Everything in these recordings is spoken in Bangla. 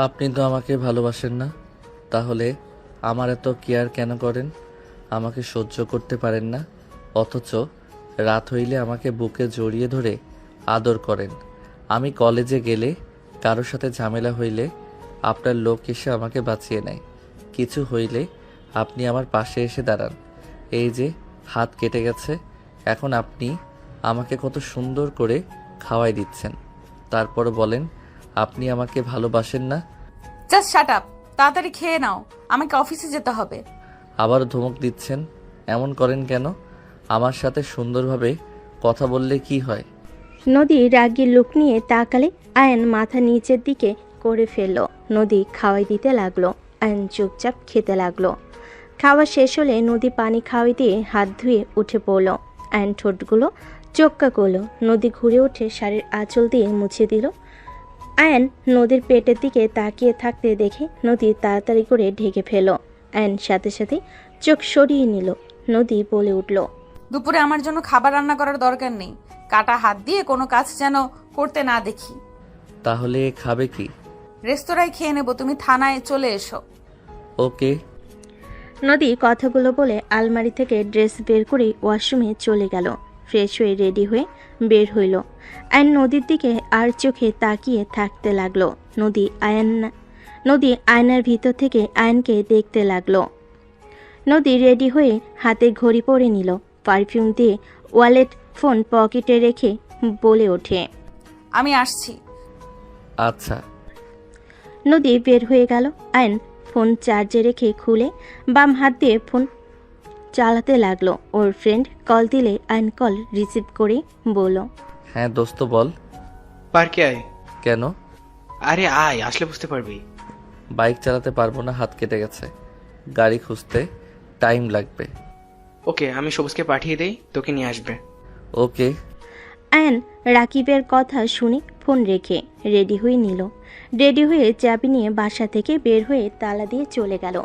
আপনি তো আমাকে ভালোবাসেন না, তাহলে আমার এত কেয়ার কেন করেন? আমাকে সহ্য করতে পারেন না, অথচ রাত হইলে আমাকে বুকে জড়িয়ে ধরে আদর করেন। আমি কলেজে গেলে, কারোর সাথে ঝামেলা হইলে আপনার লোক এসে আমাকে বাঁচিয়ে নেয়। কিছু হইলে আপনি আমার পাশে এসে দাঁড়ান। এই যে হাত কেটে গেছে, এখন আপনি আমাকে কত সুন্দর করে খাওয়াই দিচ্ছেন। তারপর বলেন আপনি আমাকে ভালোবাসেন না। জাস্ট শাট আপ, তাড়াতাড়ি খেয়ে নাও, আমাকে অফিসে যেতে হবে। আবার ধমক দিচ্ছেন, এমন করেন কেন? আমার সাথে সুন্দরভাবে কথা বললে কি হয়? নদী রাগী লুক নিয়ে তাকালে আয়ন মাথা নিচের দিকে করে ফেলল। নদী খাওয়াই দিতে লাগলো। আয়ন চুপচাপ খেতে লাগলো। খাওয়া শেষ হলে নদী পানি খাওয়াই দিয়ে হাত ধুয়ে উঠে পড়ল। আয়ন ঠোঁটগুলো চোক্কা করলো। নদী ঘুরে উঠে শাড়ির আঁচল দিয়ে মুছে দিল। আয়ন নদীর পেটের দিকে তাকিয়ে থাকতে দেখে নদী তাড়াতাড়ি করে ঢেকে ফেল। আয়ন সাথে সাথে চোখ সরিয়ে নিল। নদী বলে উঠল, দুপুরে আমার জন্য খাবার রান্না করার দরকার নেই। কাটা হাত দিয়ে কোনো কাজ যেন করতে না দেখি। তাহলে খাবে কি? রেস্তোরাঁয় খেয়ে নেব, তুমি থানায় চলে এসো। ওকে। নদী কথাগুলো বলে আলমারি থেকে ড্রেস বের করে ওয়াশরুমে চলে গেল। ফ্রেশ হয়ে রেডি হয়ে বের হইল। আয়ন নদীর দিকে আর চোখে তাকিয়ে থাকতে লাগলো। নদী আয়নার ভিতর থেকে আয়নকে দেখতে লাগলো। নদী রেডি হয়ে হাতে ঘড়ি পরে নিল। পারফিউম দিয়ে ওয়ালেট ফোন পকেটে রেখে বলে ওঠে, আমি আসছি। আচ্ছা। নদী বের হয়ে গেল। আয়ন ফোন চার্জে রেখে খুলে বাম হাত দিয়ে ফোন চালাতে লাগলো। ওর ফ্রেন্ড কল দিলে আয়ন কল রিসিভ করে বলল, হ্যাঁ দোস্ত বল। পার্কে আয়। কেন? আরে আয়, আসলে বুঝতে পারবি। বাইক চালাতে পারবো না, হাত কেটে গেছে। গাড়ি খুঁজতে টাইম লাগবে। ওকে, আমি সবুজকে পাঠিয়ে দেই, তোকে নিয়ে আসবে। ওকে। আয়ন রাকিবের কথা শুনে ফোন রেখে রেডি হয়ে নিল। রেডি হয়ে চাবি নিয়ে বাসা থেকে বের হয়ে তালা দিয়ে চলে গেল।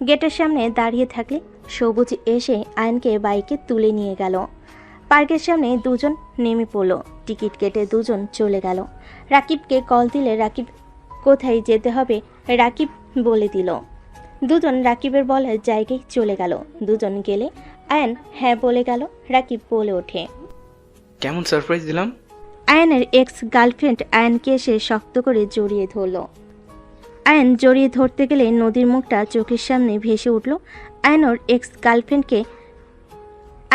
গেটের সামনে দাঁড়িয়ে থাকলে সবুজ এসে আয়নকে বাইকে তুলে নিয়ে গেল। পার্কের সামনে দুজন নেমে পড়ল। টিকিট কেটে দুজন চলে গেল। রাকিবকে কল দিলে রাকিব কোথায় যেতে হবে রাকিব বলে দিল। দুজন রাকিবের বলার জায়গায় চলে গেল। দুজন গেলে আয়ন হ্যাঁ বলে গেল। রাকিব বলে ওঠে, কেমন সারপ্রাইজ দিলাম। আয়নের এক্স গার্লফ্রেন্ড আয়নকে এসে শক্ত করে জড়িয়ে ধরল। আয়ন জড়িয়ে ধরতে গেলে নদীর মুখটা চোখের সামনে ভেসে উঠল।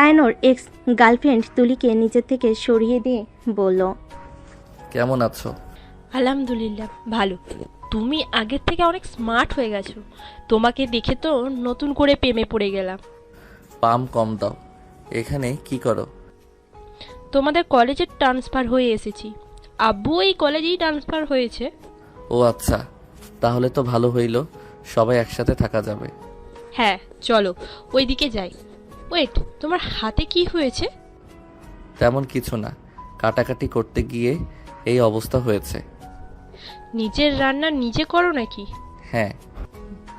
আয়নোর এক্স গার্লফ্রেন্ড তুলিকে নিজের থেকে সরিয়ে দিয়ে বলল, কেমন আছো? আলহামদুলিল্লাহ ভালো। তুমি আগের থেকে অনেক স্মার্ট হয়ে গেছো। তোমাকে দেখে তো নতুন করে প্রেমে পড়ে গেলাম। পাম কম দাও। এখানে কি করো? তোমাদের কলেজে ট্রান্সফার হয়ে এসেছি। আব্বু এই কলেজেই ট্রান্সফার হয়েছে। ও আচ্ছা, তাহলে তো ভালো হইল, সবাই একসাথে থাকা যাবে। হ্যাঁ চলো ওইদিকে যাই। ওয়েট, তোমার হাতে কি হয়েছে? তেমন কিছু না, কাটাকাটি করতে গিয়ে এই অবস্থা হয়েছে। নিজের রান্না নিজে করো নাকি? হ্যাঁ।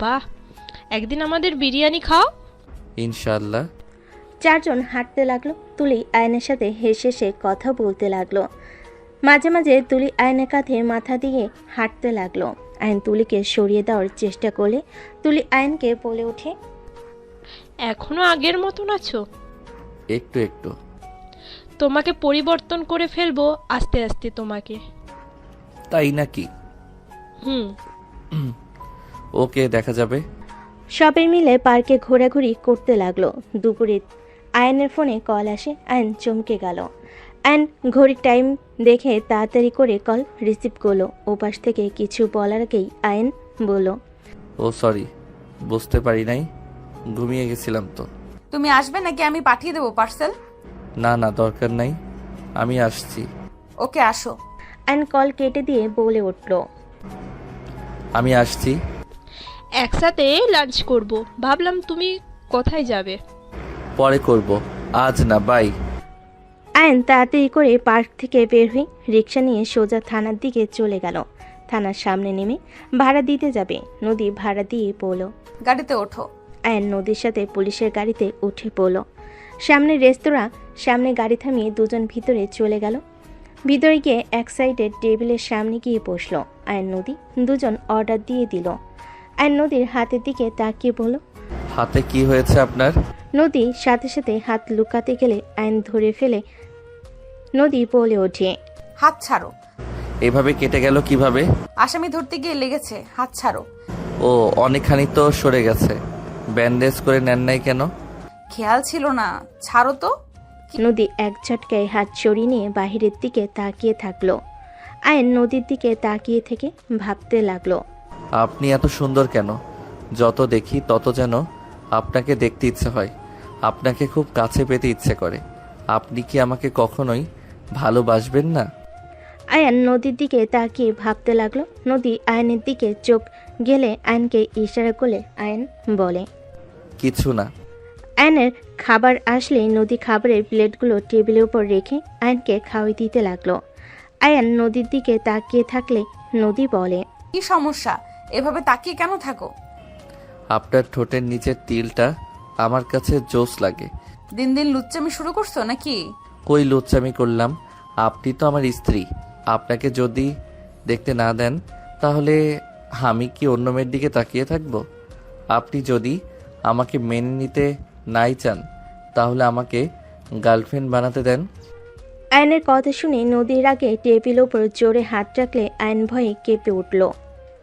বাহ, একদিন আমাদের বিরিয়ানি খাও। ইনশাআল্লাহ। চারজন হাঁটতে লাগলো। তুলি আয়নের সাথে হেসে হেসে কথা বলতে লাগলো। মাঝে মাঝে তুলি আয়নের কাঁধে মাথা দিয়ে হাঁটতে লাগলো। আয়ন তুলিকে সরিয়ে দেওয়ার চেষ্টা করলে তুলি আয়নকে বলে ওঠে, এখনো আগের মতন আছো? একটু একটু। তোমাকে পরিবর্তন করে ফেলবো আস্তে আস্তে তোমাকে। তাই নাকি? হুম। ওকে, দেখা যাবে। সবাই মিলে পার্কে ঘোরাঘুরি করতে লাগলো। দুপুরে আয়নের ফোনে কল আসে। আয়ন চমকে গেল। আয়ন ঘড়ির টাইম দেখে তাড়াতাড়ি করে কল রিসিভ করলো। ওপাশ থেকে কিছু বলার আগেই আয়ন বলল, ও সরি, বুঝতে পারি নাই, ঘুমিয়ে গেছিলাম তো। তুমি আসবে নাকি আমি পাঠিয়ে দেবো পার্সেল? না না, দরকার নাই, আমি আসছি। ওকে আসো। আয়ন কল কেটে দিয়ে বলে উঠল, আমি আসছি। একসাথে লাঞ্চ করব। ভাবলাম তুমি কোথায় যাবে। পরে করব, আজ না, বাই। আয়ন তাড়াতাড়ি করে পার্ক থেকে বের হয়ে রিক্সা নিয়ে সোজা থানার দিকে চলে গেল। থানার সামনে নেমে ভাড়া দিতে যাবে। নদী ভাড়া দিয়ে পড়ল। গাড়িতে ওঠো। আয়ন নদীর সাথে পুলিশের গাড়িতে উঠে পড়ল। সামনে রেস্তোরাঁ, সামনে গাড়ি থামিয়ে দুজন ভিতরে চলে গেল। ভিতরে গিয়ে এক সাইডে টেবিলের সামনে গিয়ে বসলো। আয়ন নদী দুজন অর্ডার দিয়ে দিল। আয়ন নদীর হাতের দিকে তাকিয়ে বলল, হাতে কি হয়েছে আপনার? নদী সাথে সাথে হাত লুকাতে গেলে আয়ন ধরে ফেলে নদী বলে ওঠে, হাত ছাড়ো। এভাবে কেটে গেল কিভাবে? আসামি ধরতে গিয়ে লেগেছে, হাত ছাড়ো। ও অনেকখানি তো সরে গেছে, ব্যান্ডেজ করে নেন নাই কেন? খেয়াল ছিল না, ছাড়ো তো। নদী এক ঝটকায় হাত সরিয়ে নিয়ে বাহিরের দিকে তাকিয়ে থাকলো। আয়ন নদীর দিকে তাকিয়ে থেকে ভাবতে লাগলো, আপনি এত সুন্দর কেন? যত দেখি তত যেন আপনাকে দেখতে ইচ্ছে হয়, আপনাকে খুব কাছে পেতে ইচ্ছে করে। আপনি কি আমাকে কখনোই ভালোবাসবেন না? আয়ন নদীর দিকে তাকিয়ে ভাবতে লাগলো। নদী আয়নের দিকে চোখ গেলে আয়নকে ইশারা করলে আয়ন বলে, কিছু না। আয়নের খাবার আসলে নদী খাবারের প্লেটগুলো টেবিলের উপর রেখে আয়নকে খাওয়াই দিতে লাগলো। আয়ন নদীর দিকে তাকিয়ে থাকলে নদী বলে, কি সমস্যা? এভাবে তাকিয়ে কেন থাকো? আপনার ঠোঁটের নিচের তিলটা আমার কাছে জোস লাগে। দিন দিন লুচ্চামি শুরু করছো নাকি? কই লুচ্চামি করলাম? আপনি তো আমার স্ত্রী। আপনাকে যদি দেখতে না দেন তাহলে আমি কি অন্য মেয়ের দিকে তাকিয়ে থাকব? আপনি যদি আমাকে মেনে নিতে নাই চান তাহলে আমাকে গার্লফ্রেন্ড বানাতে দেন। আয়নের কথা শুনে নদীর আগে টেবিলের উপর জোরে হাত রাখলে আয়ন ভয়ে কেঁপে উঠল।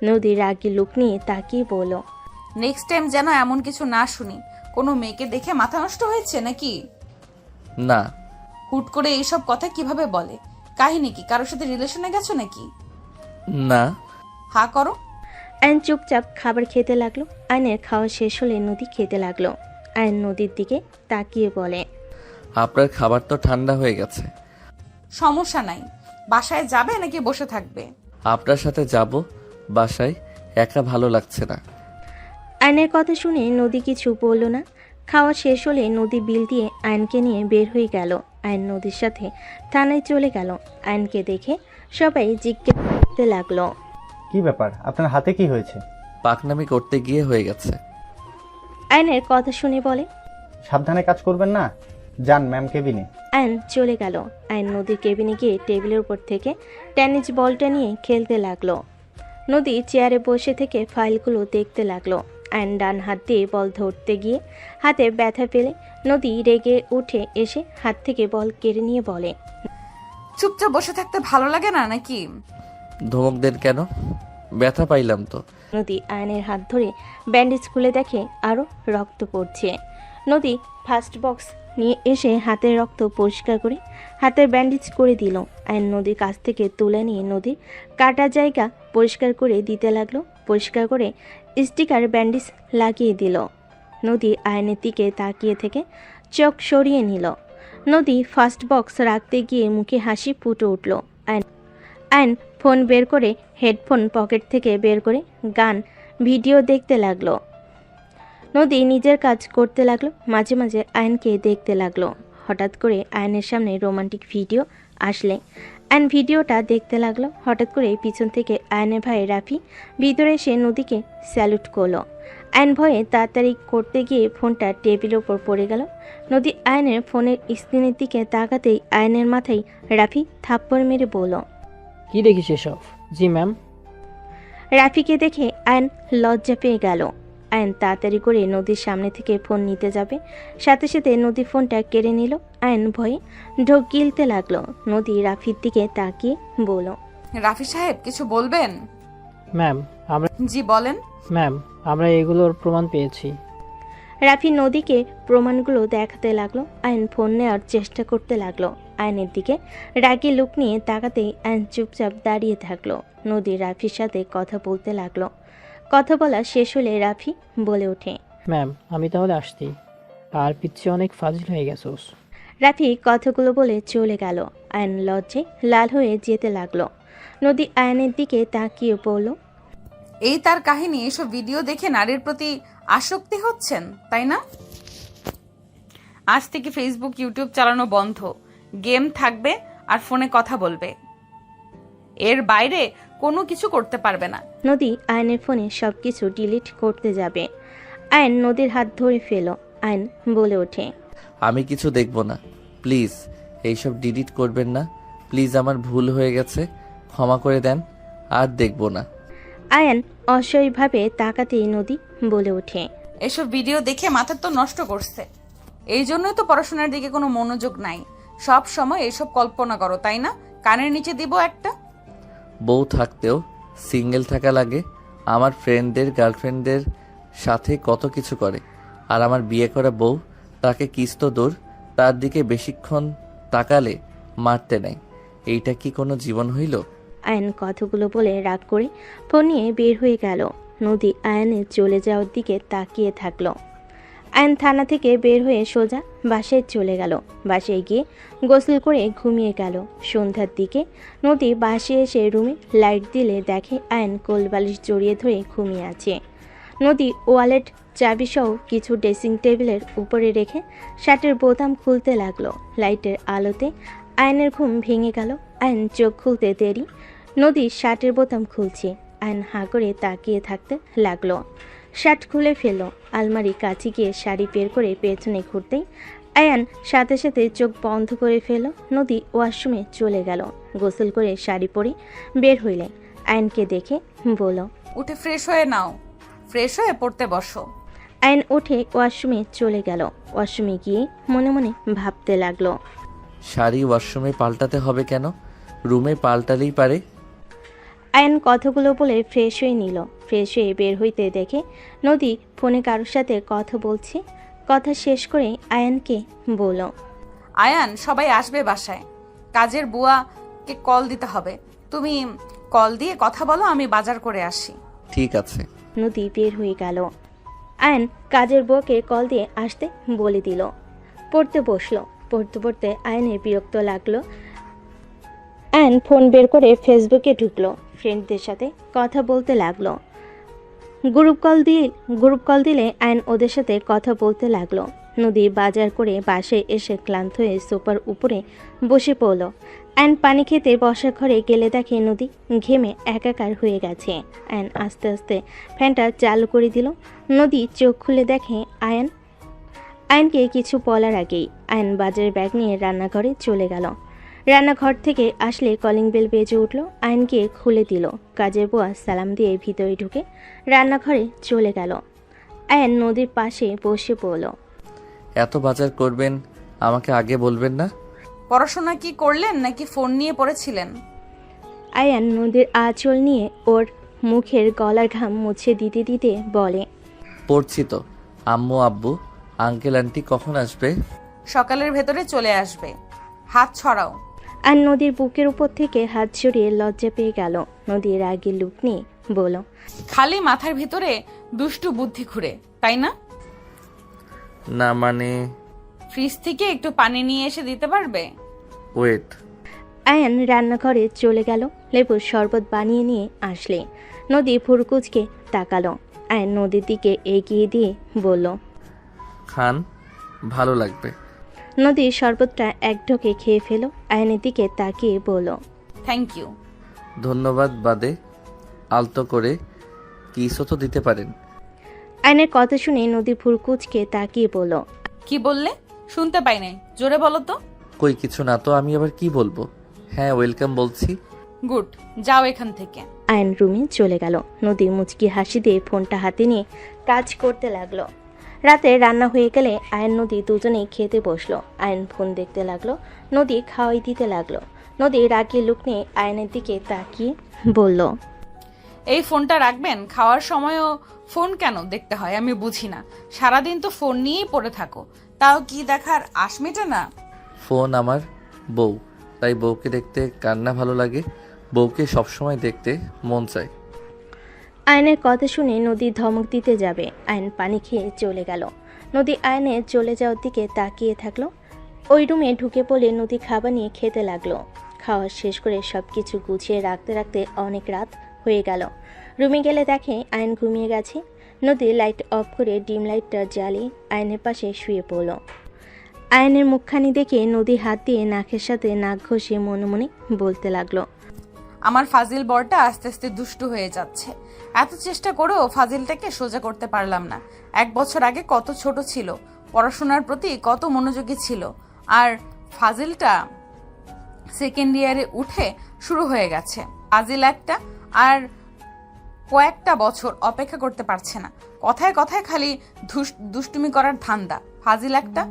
নদীর আগে লুক নিয়ে তাকিয়ে বলল, নেক্সট টাইম যেন এমন কিছু না শুনি। কোনো মেয়েকে দেখে মাথা নষ্ট হয়েছে নাকি? না। হুট করে এইসব কথা কিভাবে বলে? কাহিনী কি? কারোর সাথে রিলেশনে গেছো নাকি? না। হা করো। আয়ন চুপচাপ খাবার খেতে লাগলো। আয়নের খাওয়া শেষ হলে নদী খেতে লাগলো। আয়ন নদীর দিকে তাকিয়ে বলে, আপনার খাবার তো ঠান্ডা হয়ে গেছে। সমস্যা নাই। বাসায় যাবে নাকি বসে থাকবে? আপনার সাথে যাব বাসায়, একা ভালো লাগছে না। আয়নের কথা শুনে নদী কিছু বলল না। খাওয়া শেষ হলে নদী বিল দিয়ে আয়নকে নিয়ে বের হয়ে গেল। আয়ন নদীর সাথে থানায় চলে গেল। আয়নকে দেখে সবাই জিজ্ঞেস করতে লাগলো, কি ব্যাপার, আপনার হাতে কি হয়েছে? পাকনামি করতে গিয়ে হয়ে গেছে। আয়নের কথা শুনে বলে, সাবধানে কাজ করবেন না, যান ম্যাম কেবিনে। আয়ন চলে গেল। আয়ন নদীর কেবিনে গিয়ে টেবিলের উপর থেকে টেনিস বলটা নিয়ে খেলতে লাগলো। নদী চেয়ারে বসে থেকে ফাইলগুলো দেখতে লাগলো। আয়ন ডান হাত দিয়ে বল ধরতে গিয়ে হাতে ব্যথা পেলে নদী রেগে উঠে এসে হাত থেকে বল কেড়ে নিয়ে বলে, চুপচাপ বসে থাকতে ভালো লাগে না নাকি? ধমক দেন কেন? ব্যথা পাইলাম তো। নদী আয়নের হাত ধরে ব্যান্ডেজ খুলে দেখে আরও রক্ত পড়ছে। নদী ফার্স্ট বক্স নিয়ে এসে হাতের রক্ত পরিষ্কার করে হাতের ব্যান্ডেজ করে দিল। আয়ন নদীর কাছ থেকে তুলে নিয়ে নদীর কাটা জায়গা পরিষ্কার করে দিতে লাগলো। পরিষ্কার করে স্টিকার ব্যান্ডেজ লাগিয়ে দিল। নদী আয়নের দিকে তাকিয়ে থেকে চোখ সরিয়ে নিল। নদী ফার্স্ট বক্স রাখতে গিয়ে মুখে হাসি ফুটে উঠল। আয়ন ফোন বের করে হেডফোন পকেট থেকে বের করে গান ভিডিও দেখতে লাগলো। নদী নিজের কাজ করতে লাগলো, মাঝে মাঝে আয়নকে দেখতে লাগলো। হঠাৎ করে আয়নের সামনে রোমান্টিক ভিডিও আসলে আয়ন ভিডিওটা দেখতে লাগলো। হঠাৎ করে পিছন থেকে আয়নের ভাই রাফি ভিতরে এসে নদীকে স্যালুট করলো। আয়ন ভয়ে তাড়াতাড়ি করতে গিয়ে ফোনটা টেবিলের ওপর পড়ে গেল। নদী আয়নের ফোনের স্ক্রিনের দিকে তাকাতেই আয়নের মাথায় রাফি থাপ্পড় মেরে বলল, কি দেখিস এসব? জি ম্যাম। রাফিকে দেখে আয়ন লজ্জা পেয়ে গেল। আয়ন তাড়াতাড়ি করে নদীর সামনে থেকে ফোন নিতে যাবে, সাথে সাথে নদী ফোনটা কেড়ে নিল। আয়ন ভয়ে ঢোক গিলতে লাগলো। নদী রাফির দিকে তাকিয়ে বলল, রাফি সাহেব কিছু বলবেন? ম্যাম আমরা জি বলেন। আমরা এগুলোর প্রমাণ পেয়েছি। রাফি নদীকে প্রমাণগুলো দেখাতে লাগলো। আয়ন ফোন নেওয়ার চেষ্টা করতে লাগলো। আয়নের দিকে রাগি লুক নিয়ে তাকাতেই আয়ন চুপচাপ দাঁড়িয়ে থাকলো। নদী রাফির সাথে কথা বলতে লাগলো। কথা বলা শেষ হলে রাফি বলে ওঠে, ম্যাম আমি তাহলে আসছি, আর পিচ্ছে অনেক ফাজিল হয়ে গেছোস। রাফি কথাগুলো বলে চলে গেল। আয়ন লজ্জায় লাল হয়ে যেতে লাগলো। নদী আয়নের দিকে তাকিয়ে বলল, এই তার কাহিনী? এসব ভিডিও দেখে নারীর প্রতি আসক্তি হচ্ছেন তাই না? আজ থেকে ফেসবুক ইউটিউব চালানো বন্ধ, গেম থাকবে আর ফোনে কথা বলবে, এর বাইরে কোনো কিছু করতে পারবে না। নদী আয়নের ফোনে সবকিছু ডিলিট করতে যাবে। আয়ন নদীর হাত ধরে ফেল। আয়ন বলে ওঠে, আমি কিছু দেখব না, প্লিজ এইসব ডিলিট করবেন না। প্লিজ আমার ভুল হয়ে গেছে, ক্ষমা করে দেন, আর দেখব না। আয়ান অসহায়ভাবে তাকাতেই নদী বলে ওঠে। এসব ভিডিও দেখে মাথা তো নষ্ট করছে। এই জন্যই তো পড়াশোনার দিকে কোনো মনোযোগ নাই। সব সময় এসব কল্পনা করো, তাই না? কানের নিচে দিব একটা। বউ থাকতেও সিঙ্গেল থাকা লাগে। আমার ফ্রেন্ডদের গার্লফ্রেন্ডদের সাথে কত কিছু করে, আর আমার বিয়ে করা বউ, তাকে কিস তো দূর, তার দিকে বেশিক্ষণ তাকালে মারতে নেয়। এইটা কি কোনো জীবন হইল? আয়ান কথাগুলো বলে রাগ করে ফোন নিয়ে বের হয়ে গেল। নদী আয়ানের চলে যাওয়ার দিকে তাকিয়ে থাকলো। আয়ান থানা থেকে বের হয়ে সোজা বাসায় চলে গেল। বাসায় গিয়ে গোসল করে ঘুমিয়ে গেল। সন্ধ্যার দিকে নদী বাসায় এসে রুমে লাইট দিলে দেখে আয়ান কোলবালিশ জড়িয়ে ধরে ঘুমিয়ে আছে। নদী ওয়ালেট, চাবিসহ কিছু ড্রেসিং টেবিলের উপরে রেখে শার্টের বোতাম খুলতে লাগলো। লাইটের আলোতে আয়নের ঘুম ভেঙে গেল। আয়ন চোখ খুলতে দেরি। নদী শার্টের বোতাম খুলছে। আয়ন হাঁ করে তাকিয়ে থাকতে লাগলো। শার্ট খুলে ফেলল। আলমারি কাছে গিয়ে শাড়ি বের করে পেছনে ঘুরতেই আয়ান সাথে সাথে চোখ বন্ধ করে ফেলল। নদী ওয়াশরুমে চলে গেল। গোসল করে শাড়ি পরে বের হইলেন। আয়নকে দেখে বলল, উঠে ফ্রেশ হয়ে নাও, ফ্রেশ হয়ে পড়তে বসো। আয়ন উঠে ওয়াশরুমে চলে গেল। ওয়াশরুমে গিয়ে মনে মনে ভাবতে লাগলো, শাড়ি ওয়াশরুমে পাল্টাতে হবে কেন? রুমে পাল্টালেই পারে। আয়ন কথাগুলো বলে ফ্রেশ হয়ে নিল। ফ্রেশ হয়ে বের হইতে দেখে নদী ফোনে কারোর সাথে কথা বলছে। কথা শেষ করে আয়ানকে বলল, আয়ান, সবাই আসবে বাসায়, কাজের বুয়াকে কল দিতে হবে। তুমি কল দিয়ে কথা বলো, আমি বাজার করে আসি। ঠিক আছে। নদী বের হয়ে গেল। আয়ন কাজের বউকে কল দিয়ে আসতে বলে দিল। পড়তে বসলো। পড়তে পড়তে আয়নের বিরক্ত লাগলো। আয়ন ফোন বের করে ফেসবুকে ঢুকলো। ফ্রেন্ডদের সাথে কথা বলতে লাগলো। গ্রুপ কল দিলে আয়ন ওদের সাথে কথা বলতে লাগলো। নদী বাজার করে বাসায় এসে ক্লান্ত হয়ে সোফার উপরে বসে পড়ল। আয়ন পানি খেতে বসার ঘরে গেলে দেখে নদী ঘেমে একাকার হয়ে গেছে। আয়ন আস্তে আস্তে ফ্যানটা চালু করে দিল। নদী চোখ খুলে দেখে আয়নকে কিছু বলার আগেই আয়ন বাজারের ব্যাগ নিয়ে রান্নাঘরে চলে গেল। রান্নাঘর থেকে আসলে কলিং বেল বেজে উঠল। আয়নকে খুলে দিল। কাজের বুয়া সালাম দিয়ে ভিতরে ঢুকে রান্নাঘরে চলে গেল। আয়ন নদীর পাশে বসে পড়ল। এত বাজার করবেন, আমাকে আগে বলবেন না? পড়াশোনা কি করলেন নাকি ফোন নিয়ে পড়েছিলেন? আয়ান নদীর আঁচল নিয়ে ওর মুখের গলার ঘাম মুছে দিতে দিতে বলে, পড়ছি তো। আম্মু আব্বু আঙ্কেল আন্টি কখন আসবে? সকালের ভেতরে চলে আসবে। হাত ছড়াও। আর নদীর বুকের উপর থেকে হাত সরিয়ে লজ্জা পেয়ে গেল। নদীর রাগের লুক নিয়ে বলল, খালি মাথার ভিতরে দুষ্টু বুদ্ধি ঘুরে, তাই না? না মানে, ফ্রিজ থেকে একটু পানি নিয়ে এসে দিতে পারবে? ওয়েট। আয়ান রান্নাঘরে চলে গেল। লেবুর শরবত বানিয়ে নিয়ে আসলে নদী ফুরকুচকে তাকালো। আয়ান নদীর দিকে এগিয়ে দিয়ে বলল, খান, ভালো লাগবে। নদীর শরবতটা এক ঢোকে খেয়ে ফেল। আয়নের দিকে তাকিয়ে বলল, থ্যাংক ইউ। ধন্যবাদ বাদে আলতো করে কিসও তো দিতে পারেন। আয়নের কথা শুনে নদী ফুরকুচকে তাকিয়ে বলল, কি বললে? শুনতে পাই নাই, জোরে বলো তো। কই কিছু না তো, আমি আবার কি বলবো? হ্যাঁ, ওয়েলকাম বলছি। গুড, যাও এখান থেকে। আয়ন রুমে চলে গেল। নদী মুচকি হাসি দিয়ে ফোনটা হাতে নিয়ে কাজ করতে লাগলো। রাতে রান্না হয়ে গেলে আয়ন নদী দুজনেই খেতে বসলো। আয়ন ফোন দেখতে লাগলো। নদী খাওয়াই দিতে লাগলো। নদী রাগিয়ে লুক নিয়ে আয়নের দিকে তাকিয়ে বলল, এই ফোনটা রাখবেন? খাওয়ার সময়ও ফোন কেন দেখতে হয় আমি বুঝি না। সারাদিন তো ফোন নিয়েই পড়ে থাকো, তাও কি দেখার আশ মেটে না? ফোন আমার বউ, তাই বউকে দেখতে কান্না ভালো লাগে। বউকে সবসময় দেখতে মন চায়। আয়নের কথা শুনে নদী ধমক দিতে যাবে। আয়ন পানি খেয়ে চলে গেল। নদী আয়নের চলে যাওয়ার দিকে তাকিয়ে থাকলো। ওই রুমে ঢুকে পড়ে নদী খাবার নিয়ে খেতে লাগলো। খাওয়া শেষ করে সব কিছু গুছিয়ে রাখতে রাখতে অনেক রাত হয়ে গেল। রুমে গেলে দেখে আয়ন ঘুমিয়ে গেছে। নদী লাইট অফ করে ডিম লাইটটা জ্বালিয়ে আয়নের পাশে শুয়ে পড়ল। আয়নের মুখখানি দেখে নদী হাত দিয়ে নাকের সাথে নাক ঘষে মনে মনে বলতে লাগলো, আমার ফাজিল বরটা আস্তে আস্তে দুষ্টু হয়ে যাচ্ছে। এত চেষ্টা করেও ফাজিলটাকে সোজা করতে পারলাম না। 1 বছর আগে কত ছোট ছিল, পড়াশোনার প্রতি কত মনোযোগী ছিল, আর ফাজিলটা সেকেন্ড ইয়ারে উঠে শুরু হয়ে গেছে ফাজিল একটা, আর কয়েকটা বছর অপেক্ষা করতে পারছে না। কথায় কথায় খালি দুষ্টুমি করার ধান্দা, ফাজিল একটা।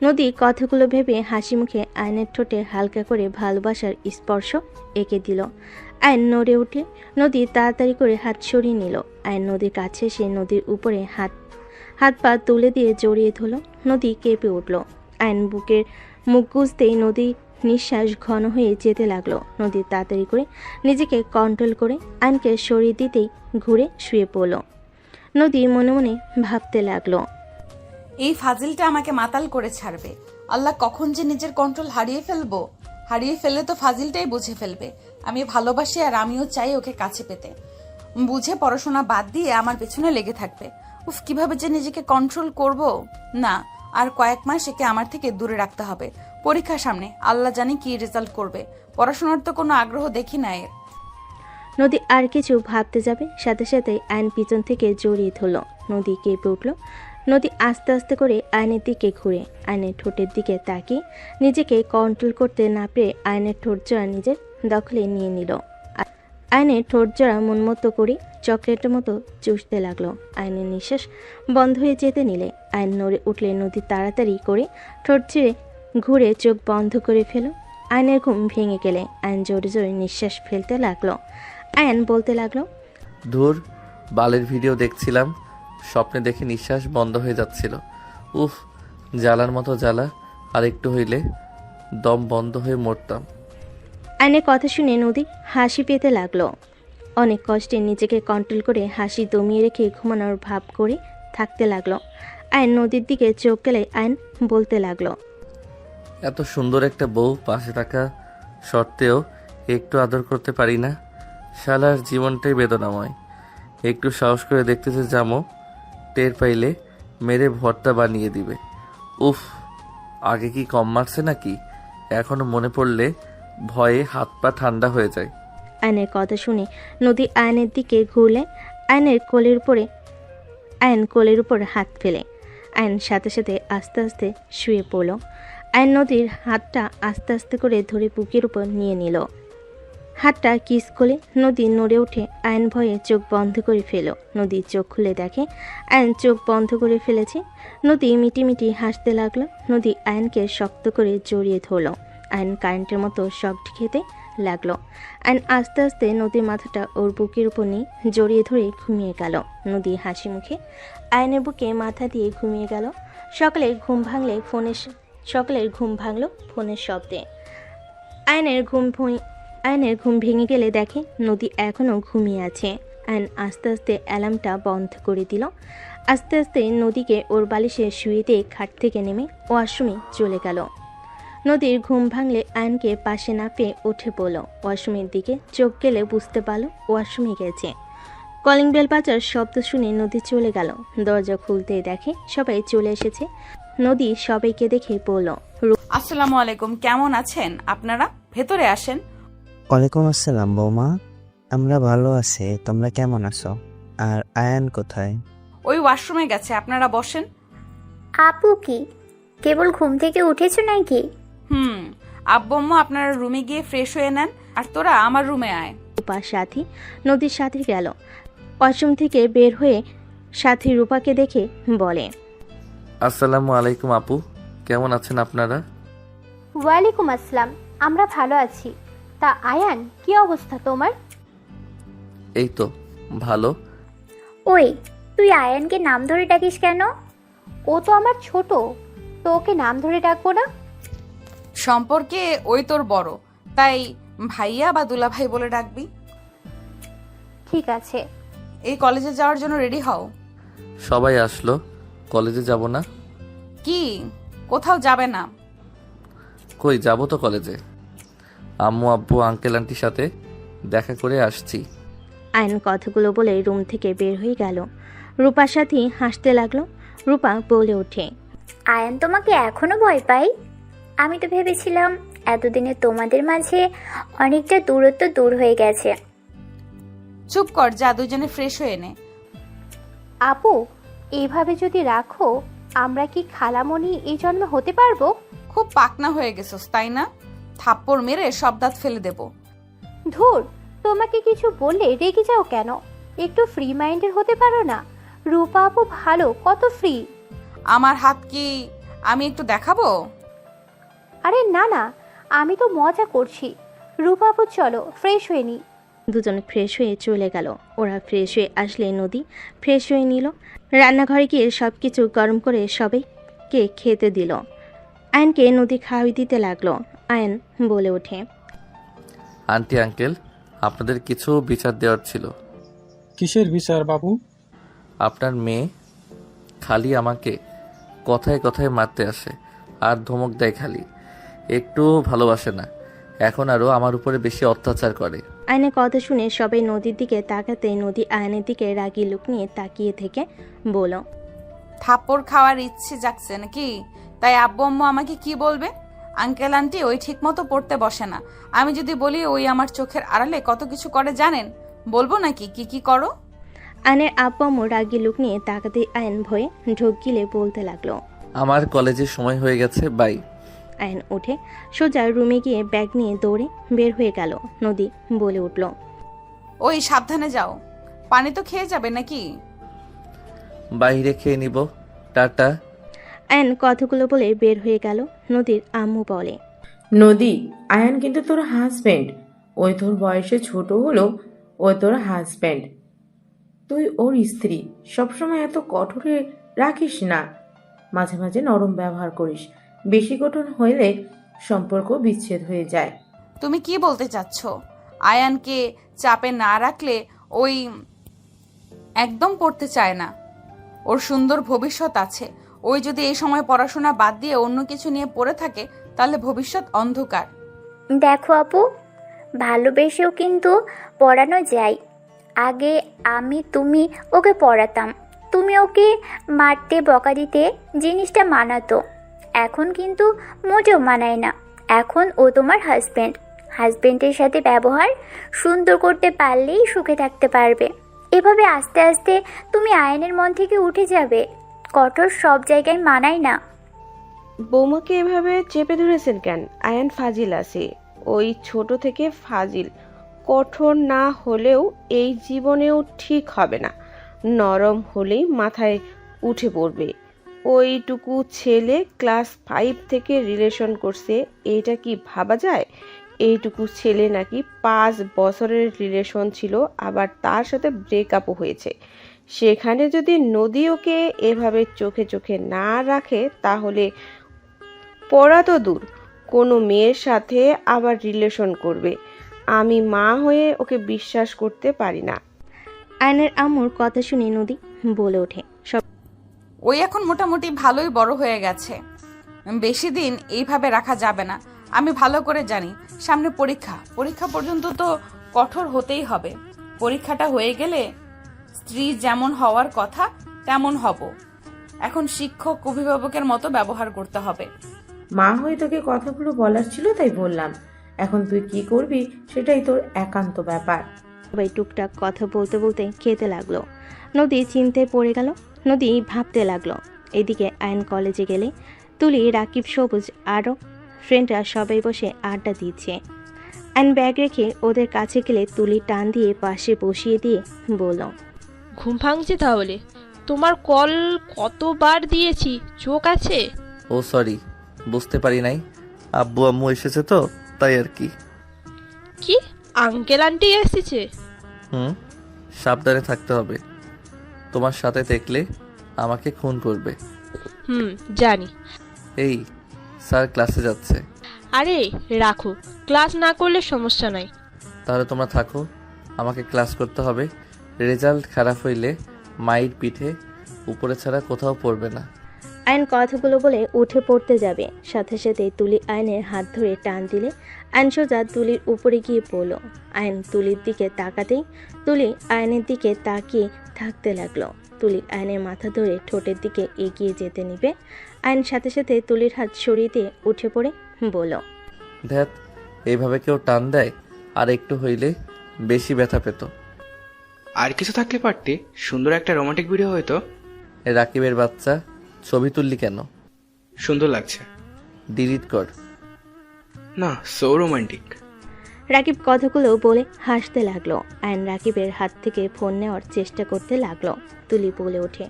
নদী কথাগুলো ভেবে হাসি মুখে আয়নের ঠোঁটে হালকা করে ভালোবাসার স্পর্শ এঁকে দিল। আয়ন নড়ে উঠলে নদী তাড়াতাড়ি করে হাত সরিয়ে নিল। আয়ন নদীর কাছে এসে নদীর উপরে হাত পা তুলে দিয়ে জড়িয়ে ধরল। নদী কেঁপে উঠল। আয়ন বুকের মুখ গুজতেই নদী নিঃশ্বাস ঘন হয়ে যেতে লাগলো। নদী তাড়াতাড়ি করে নিজেকে কন্ট্রোল করে আয়নকে সরিয়ে দিতেই ঘুরে শুয়ে পড়ল। নদী মনে মনে ভাবতে লাগলো, এই ফাজিলটা আমাকে মাতাল করে ছাড়বে। আল্লাহ, কখন যে নিজের কন্ট্রোল হারিয়ে ফেলবো। হারিয়ে ফেললে তো ফাজিলটাই বুঝে ফেলবে আমি ভালোবাসি, আর আমিও চাই ওকে কাছে পেতে। বুঝে পড়াশোনা বাদ দিয়ে আমার পেছনে লেগে থাকবে। উফ, কিভাবে যে নিজেকে কন্ট্রোল করব। না, আর কয়েক মাস একে আমার থেকে দূরে রাখতে হবে। পরীক্ষা সামনে, আল্লাহ জানি কি রেজাল্ট করবে। পড়াশোনার তো কোনো আগ্রহ দেখি না এর। নদী আর কিছু ভাবতে যাবে, সাথে সাথে আয়ন পিছন থেকে জড়িয়ে ধরল। নদী কেঁপে উঠল। নদী আস্তে আস্তে করে আয়নের দিকে ঘুরে আয়নের ঠোঁটের দিকে তাকিয়ে নিজেকে কন্ট্রোল করতে না পেরে আয়নের ঠোঁট জোড়া নিজের দখলে নিয়ে নিল। আয়নের ঠোঁট জোড়া মনমতো করে চকলেটের মতো চুষতে লাগলো। আয়নের নিঃশ্বাস বন্ধ হয়ে যেতে নিলে আয়ন নড়ে উঠলে নদী তাড়াতাড়ি করে ঠোঁট ছিঁড়ে ঘুরে চোখ বন্ধ করে ফেল। আয়নের ঘুম ভেঙে গেলে আয়ন জোরে জোরে নিঃশ্বাস ফেলতে লাগলো। আয়ন বলতে লাগলো, ধুর, বালের ভিডিও দেখছিলাম, স্বপ্নে দেখে নিঃশ্বাস বন্ধ হয়ে যাচ্ছিল। উফ, জ্বালার মতো জ্বালা, আর একটু হইলে দম বন্ধ হয়ে মরতাম। আয়নের কথা শুনে নদী হাসি পেতে লাগলো। অনেক কষ্টে নিজেকে কন্ট্রোল করে হাসি দমিয়ে রেখে ঘুমানোর ভাব করে থাকতে লাগলো। আয়ন নদীর দিকে চোখ গেলে আয়ন বলতে লাগলো, এত সুন্দর একটা বউ পাশে থাকা সত্ত্বেও একটু আদর করতে পারি না। শালার জীবনটাই বেদনাময়। একটু সাহস করে দেখতেছে জামো, টের পাইলে মেরে ভর্তা বানিয়ে দিবে। উফ, আগে কি কম মারছে নাকি? এখনো মনে পড়লে ভয়ে হাত পা ঠান্ডা হয়ে যায়। আয়নের কথা শুনে নদী আয়নের দিকে ঘুরলে আয়ন কোলের উপর হাত ফেলে আয়ন সাথে সাথে আস্তে আস্তে শুয়ে পড়ল। আয়ন নদীর হাতটা আস্তে আস্তে করে ধরে বুকের উপর নিয়ে নিল। হাতটা কিস করে নদী নড়ে উঠে আয়ন ভয়ে চোখ বন্ধ করে ফেল। নদী চোখ খুলে দেখে আয়ন চোখ বন্ধ করে ফেলেছে। নদী মিটিমিটি হাসতে লাগলো। নদী আয়নকে শক্ত করে জড়িয়ে ধরল। আয়ন কারেন্টের মতো শক্ট খেতে লাগলো। আয়ন আস্তে আস্তে নদীর মাথাটা ওর বুকের উপর নিয়ে জড়িয়ে ধরে ঘুমিয়ে গেল। নদী হাসি মুখে আয়নের বুকে মাথা দিয়ে ঘুমিয়ে গেল। সকালের ঘুম ভাঙলো ফোনের শব্দে। আয়নের ঘুম ভেঙে গেলে দেখে নদী এখনও ঘুমিয়ে আছে। আয়ন আস্তে আস্তে অ্যালার্মটা বন্ধ করে দিল। আস্তে আস্তে নদীকে ওর বালিশে শুয়ে দিয়ে খাট থেকে নেমে ওয়াশরুমে চলে গেল। নদীর ঘুম ভাঙলে আয়নকে পাশে না পেয়ে উঠে পড়ল। ওয়াশরুমের দিকে চোখ গেলে বুঝতে পারল ওয়াশরুমে গেছে। কলিং বেল বাজার শব্দ শুনে নদী চলে গেল। দরজা খুলতেই দেখে সবাই চলে এসেছে। নদী সবাইকে দেখে বলল, আসসালামু আলাইকুম, কেমন আছেন আপনারা? ভেতরে আসেন। ওয়ালাইকুম আসসালাম বৌমা, আমরা ভালো আছি, তোমরা কেমন আছো? আর আয়ান কোথায়? ওই ওয়াশরুমে গেছে, আপনারা বসেন। আপু কি কেবল ঘুম থেকে উঠেছো নাকি? আব্বু আম্মু আপনারা রুমে গিয়ে ফ্রেশ হয়ে নেন, আর তোরা আমার রুমে আয়। রূপার সাথী নদীর সাথে গেল। ওয়াশরুম থেকে বের হয়ে সাথী রূপাকে দেখে বলে, আসসালামু আলাইকুম আপু, কেমন আছেন আপনারা? ওয়ালাইকুম আসসালাম, আমরা ভালো আছি। তা আয়ান, কি অবস্থা তোমার? এই তো ভালো। ওই, তুই আয়ানকে নাম ধরে ডাকিস কেন? ও তো আমার ছোট, তো ওকে নাম ধরে ডাকবো না? সম্পর্কে ওই তোর বড়, তাই ভাইয়া বা দুলা ভাই বলে ডাকবি। ঠিক আছে। এই কলেজে যাওয়ার জন্য রেডি হও। সবাই আসলো, কলেজে যাব না? কি, কোথাও যাবে না? কই যাব তো কলেজে, আম্মু আব্বু আঙ্কেল আন্টির সাথে দেখা করে আসছি। আয়ন কথাগুলো বলে রুম থেকে বের হয়ে গেল। রূপার সাথী হাসতে লাগলো। রূপা বলে ওঠে, আয়ান তোমাকে এখনো ভয় পাই? আমি তো ভেবেছিলাম এতদিনে তোমাদের মাঝে অনেকটা দূরত্ব দূর হয়ে গেছে। চুপ কর, যা দুজনে ফ্রেশ হয়ে নে। আপু, এইভাবে যদি রাখো, আমরা কি খালামণি এই জন্মে হতে পারবো? খুব পাকনা হয়ে গেছস তাই না? থাপ্পড় মেরে সব দাঁত ফেলে দেব। ধুর, তোমাকে কিছু বললে রেগে যাও কেন? একটু ফ্রি মাইন্ডের হতে পারো না? রূপা আপু ভালো, কত ফ্রি। আমার হাত কি আমি একটু দেখাবো? আরে না না, আমি তো মজা করছি। রূপা আপু চলো ফ্রেশ হয়ে নি। দুজন ফ্রেশ হয়ে চলে গেল। ওরা ফ্রেশ হয়ে আসলে নদী ফ্রেশ হয়ে নিল। রান্নাঘরে গিয়ে সব কিছু গরম করে সবাইকে খেতে দিল। আয়নকে নদী খাওয়াই দিতে লাগলো। আয়ন বলে ওঠে, আন্টি আঙ্কেল, আপনাদের কিছু বিচার দেওয়ার ছিল। কিসের বিচার বাবু? আপনার মেয়ে খালি আমাকে কথায় কথায় মারতে আসে আর ধমক দেয়, খালি একটু ভালোবাসে না। এখন আরও আমার উপরে বেশি অত্যাচার করে। আয়নের কথা শুনে সবাই নদীর দিকে তাকাতে নদী আয়নের দিকে রাগী লুক নিয়ে তাকিয়ে থেকে বলল, থাপ্পড় খাওয়ার ইচ্ছে জাগছে নাকি? তাই আব্বু আম্মু আমাকে কি বলবে? আঙ্কেল আন্টি ওই ঠিক মতো পড়তে বসে না। আমি যদি বলি ওই আমার চোখের আড়ালে কত কিছু করে জানেন, বলবো নাকি কি কি করো? আয়নের আব্বু আম্মু রাগী লুক নিয়ে তাকাতে আয়ন ভয়ে ঢোক গিলে বলতে লাগলো, আমার কলেজের সময় হয়ে গেছে, বাই। আয়ন উঠে সোজা রুমে গিয়ে ব্যাগ নিয়ে দৌড়ে বের হয়ে গেল। নদী বলে উঠল, ওই সাবধানে যাও, পানি তো খেয়ে যাবে নাকি? বাইরে খেয়ে নিব, টাটা। আয়ন কথাগুলো বলে বের হয়ে গেল। নদীর আম্মু বলে, নদী, আয়ান কিন্তু তোর হাজবেন্ড। ওই তোর বয়সে ছোট হলো, ওই তোর হাজবেন্ড, তুই ওর স্ত্রী। সবসময় এত কঠোরে রাখিস না, মাঝে মাঝে নরম ব্যবহার করিস। বেশি কঠোর হইলে সম্পর্ক বিচ্ছেদ হয়ে যায়। তুমি কি বলতে চাচ্ছ? আয়ানকে চাপে না রাখলে ওই একদম পড়তে চায় না। ওর সুন্দর ভবিষ্যৎ আছে। ওই যদি এই সময় পড়াশোনা বাদ দিয়ে অন্য কিছু নিয়ে পড়ে থাকে, তাহলে ভবিষ্যৎ অন্ধকার। দেখো আপু, ভালোবেসেও কিন্তু পড়ানো যায়। আগে তুমি ওকে পড়াতাম, তুমি ওকে মারতে বকা দিতে, জিনিসটা মানাতো। এখন কিন্তু মোটেও মানায় না। এখন ও তোমার হাজবেন্ডের সাথে ব্যবহার সুন্দর করতে পারলেই সুখে থাকতে পারবে। এভাবে আস্তে আস্তে তুমি আয়নের মন থেকে উঠে যাবে। কঠোর সব জায়গায় মানায় না। বৌমাকে এভাবে চেপে ধরেছেন কেন? আয়ান ফাজিল আছে, ওই ছোট থেকে ফাজিল। কঠোর না হলেও এই জীবনেও ঠিক হবে না। নরম হলেই মাথায় উঠে পড়বে। ওইটুকু ছেলে ক্লাস 5 থেকে রিলেশন করছে, এটা কি ভাবা যায়? এইটুকু ছেলে নাকি 5 বছরের রিলেশন ছিল, আবার তার সাথে ব্রেকআপও হয়েছে। সেখানে যদি নদী ওকে এভাবে চোখে চোখে না রাখে, তাহলে পড়া তো দূর, কোনো মেয়ের সাথে আবার রিলেশন করবে। আমি মা হয়ে ওকে বিশ্বাস করতে পারি না। আয়নের আম্মুর কথা শুনে নদী বলে ওঠে, ওই এখন মোটামুটি ভালোই বড় হয়ে গেছে, বেশি দিন এইভাবে রাখা যাবে না। আমি ভালো করে জানি সামনে পরীক্ষা পর্যন্ত তো কঠোর হতেই হবে। পরীক্ষাটা হয়ে গেলে স্ত্রী যেমন হওয়ার কথা তেমন হব। এখন শিক্ষক অভিভাবকের মতো ব্যবহার করতে হবে। মা হয়ে তোকে কথাগুলো বলার ছিল, তাই বললাম। এখন তুই কি করবি সেটাই তোর একান্ত ব্যাপার। সবাই টুকটাক কথা বলতে বলতে খেতে লাগলো। নদী চিন্তায় পড়ে গেল। নদী ভাবতে লাগলো। এদিকে আয়ন কলেজে গেলে তুলি, রাকিব, সবুজ আরও ফ্রেন্ডরা সবাই বসে আড্ডা দিচ্ছে। আয়ন ব্যাগ রেখে ওদের কাছে গেলে তুলি টান দিয়ে পাশে বসিয়ে দিয়ে বলল, ঘুম ভাঙছে তাহলে? তোমার কল কতবার দিয়েছি, চোখ আছে? ও সরি, বুঝতে পারি নাই। আব্বু আম্মু এসেছে তো, তাই আর কি। কি আঙ্কেল আন্টি এসেছে? সাবধানে থাকতে হবে। তোমার সাথে দেখলে আমাকে খুন করবে। জানি। এই স্যার ক্লাসে যাচ্ছে। আরে রাখো, ক্লাস না করলে সমস্যা নাই। তাহলে তোমরা থাকো, আমাকে ক্লাস করতে হবে। রেজাল্ট খারাপ হইলে মাইর পিঠে উপরে ছাড়া কোথাও পড়বে না। আয়ন কথাগুলো বলে উঠে পড়তে যাবে, সাথে সাথে তুলি আয়নের হাত ধরে টান দিলে আয়ন সোজা তুলির উপরে গিয়ে পড়ল। আয়ন তুলির দিকে তাকাতেই তুলি আয়নের দিকে তাকিয়ে থাকতে লাগলো। তুলি আয়নের মাথা ধরে ঠোঁটের দিকে এগিয়ে যেতে নিবে। আয়ন সাথে সাথে তুলির হাত সরিয়ে দিয়ে উঠে পড়ে বলল, ধ্যাত, এইভাবে কেউ টান দেয়? আর একটু হইলে বেশি ব্যথা পেত। আর কিছু থাকলে পারতে, সুন্দর একটা রোমান্টিক ভিডিও হয়তো। রাকিবের বাচ্চা, ছবি তুললি কেন? সুন্দর লাগছে। ডিলিট কর। না, সো রোমান্টিক। রাকিব কথাগুলো বলে হাসতে লাগলো। আয়ন রাকিবের হাত থেকে ফোন নেওয়ার চেষ্টা করতে লাগলো। তুলি বলে ওঠে,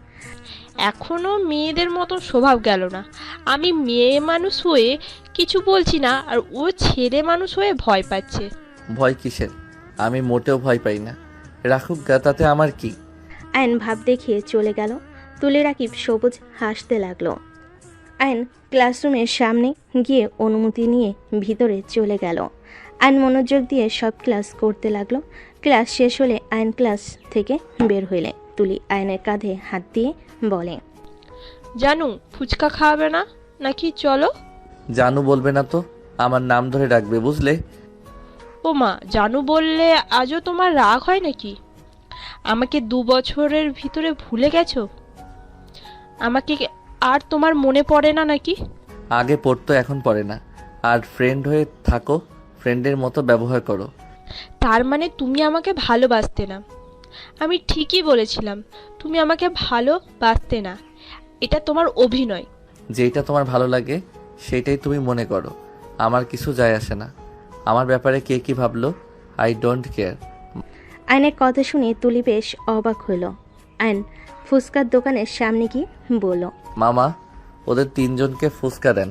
এখনো মেয়েদের মতো স্বভাব গেল না। আমি মেয়ে মানুষ হয়ে কিছু বলছি না, আর ও ছেলে মানুষ হয়ে ভয় পাচ্ছে। ভয় কিসের? আমি মোটেও ভয় পাই না। রাখুক গা, তাতে আমার কি? আয়ন ভাব দেখিয়ে চলে গেল। তুলি রাকিব সবুজ হাসতে লাগলো। আয়ন ক্লাসরুমের সামনে গিয়ে অনুমতি নিয়ে ভিতরে চলে গেল। আয়ন মনোযোগ দিয়ে সব ক্লাস করতে লাগলো। ক্লাস শেষ হলে আয়ন ক্লাস থেকে বের হইলে তুলি আয়নের কাঁধে হাত দিয়ে বলে, জানু ফুচকা খাওয়াবে না নাকি? চলো। জানু বলবে না তো, আমার নাম ধরে ডাকবে, বুঝলে? ও মা, জানু বললে আজও তোমার রাগ হয় নাকি? আমাকে 2 বছরের ভিতরে ভুলে গেছো? আমাকে আর তোমার মনে পড়ে না নাকি? আগে পড়তো, এখন পড়ে না। আর ফ্রেন্ড হয়ে থাকো, ফ্রেন্ডের মতো ব্যবহার করো। তার মানে তুমি আমাকে ভালোবাসতে না? আমি ঠিকই বলেছিলাম, তুমি আমাকে ভালোবাসতে না। এটা তোমার অভিনয়। যেটা তোমার ভালো লাগে সেটাই তুমি মনে করো, আমার কিছু যায় আসে না। আমার ব্যাপারে কে কি ভাবলো, আই ডোন্ট কেয়ার। আয়নের কথা শুনে তুলি বেশ অবাক হইল। আয়ন ফুচকার দোকানের সামনে গিয়ে বলল, মামা, ওদের 3 জনকে ফুচকা দেন।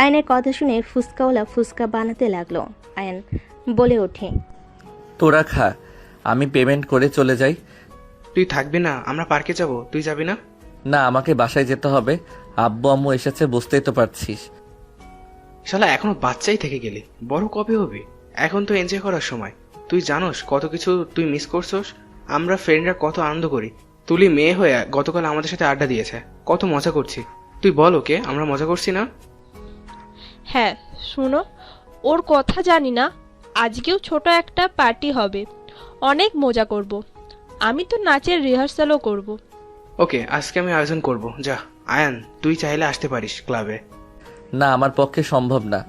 আয়নের কথা শুনে ফুচকাওয়ালা ফুচকা বানাতে লাগলো। আয়ন বলে ওঠে, তোরা খা, আমি পেমেন্ট করে চলে যাই। তুই থাকবি না? আমরা পার্কে যাব, তুই যাবি না? না, আমাকে বাসায় যেতে হবে। আব্বু আম্মু এসেছে, বুঝতেই তো পারছিস। শালা এখনো বাচ্চাই থেকে গেলি, বড় কবে হবি? এখন তো এনজয় করার সময়। তুই জানোস কত কিছু তুই মিস করছস? আমরা ফ্রেন্ডরা কত আনন্দ করি। তুলি মেয়ে হয়ে গতকাল আমাদের সাথে আড্ডা দিয়েছে, কত মজা করছি। তুই বল ওকে আমরা মজা করছি না? হ্যাঁ, শুনো, ওর কথা জানি না, আজকেও ছোট একটা পার্টি হবে, অনেক মজা করব। আমি তো নাচের রিহার্সালও করব। ওকে, আজকে আমি আয়োজন করব। যা আয়ান, তুই চাইলে আসতে পারিস ক্লাবে। না, আমার পক্ষে সম্ভব না।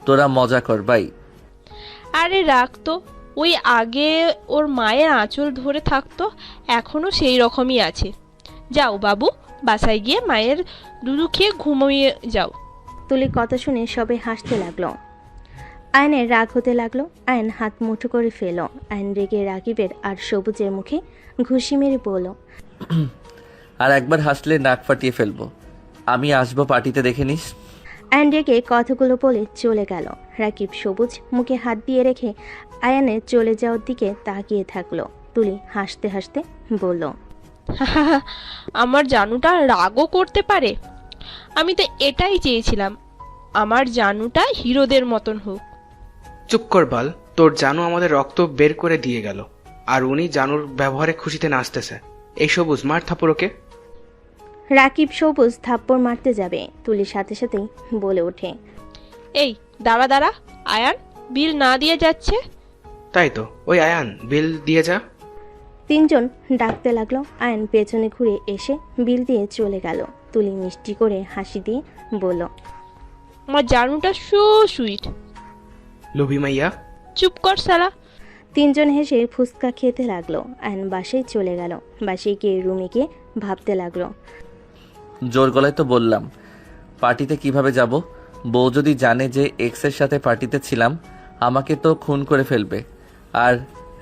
তোরা মজা কর, বাই। আরে রাখ তো, ওই আগে ওর মায়ের আঁচল ধরে থাকতো, এখনো সেই রকমই আছে। যাও বাবু, বাসায় গিয়ে মায়ের দুধু খেয়ে ঘুমিয়ে যাও। তুলি কথা শুনে সবে হাসতে লাগলো। আয়নের রাগ হতে লাগলো। আয়ন হাত মুঠো করে ফেল। আয়ন রেগে রাকিবের আর সবুজের মুখে ঘুষি মেরে বলল, আর একবার হাসলে নাক ফাটিয়ে ফেলবো। আমি আসবো, পার্টিতে দেখে নিস। আয়ন রেগে কথাগুলো বলে চলে গেল। রাকিব সবুজ মুখে হাত দিয়ে রেখে আয়নের চলে যাওয়ার দিকে তাকিয়ে থাকলো। তুলি হাসতে হাসতে বলল, আমার জানুটা রাগও করতে পারে? আমি তো এটাই চেয়েছিলাম, আমার জানুটা হিরোদের মতন হোক। চুপ কর বাল, তোর জানু আমাদের রক্ত বের করে দিয়ে গেল, আর উনি জানুর ব্যবহারে খুশিতে নাচতেছে। এই সবুজ, মার থাপ্পড় ওকে। রাকিব সবুজ থাপ্পড় মারতে যাবে, তুলির সাথে সাথেই বলে ওঠে, এই দাঁড়া দাঁড়া, আয়ান বিল না দিয়ে যাচ্ছে। তাই তো, ওই আয়ান বিল দিয়ে যা। 3 জন ডাকতে লাগলো। আয়ন পেছনে ঘুরে এসে বিল দিয়ে চলে গেল। তুলি মিষ্টি করে হাসি দিয়ে বলল, আমার জানুটা সো সুইট। লোভি মাইয়া। চুপ কর শালা। 3 জন হেসে ফুচকা খেতে লাগলো। আয়ন বাসায় চলে গেল। বাসায় গিয়ে রুমে গিয়ে ভাবতে লাগলো, জোর গলায় তো বললাম, পার্টিতে কিভাবে যাব? বউ যদি জানে যে এক্সের সাথে পার্টিতে ছিলাম, আমাকে তো খুন করে ফেলবে। আর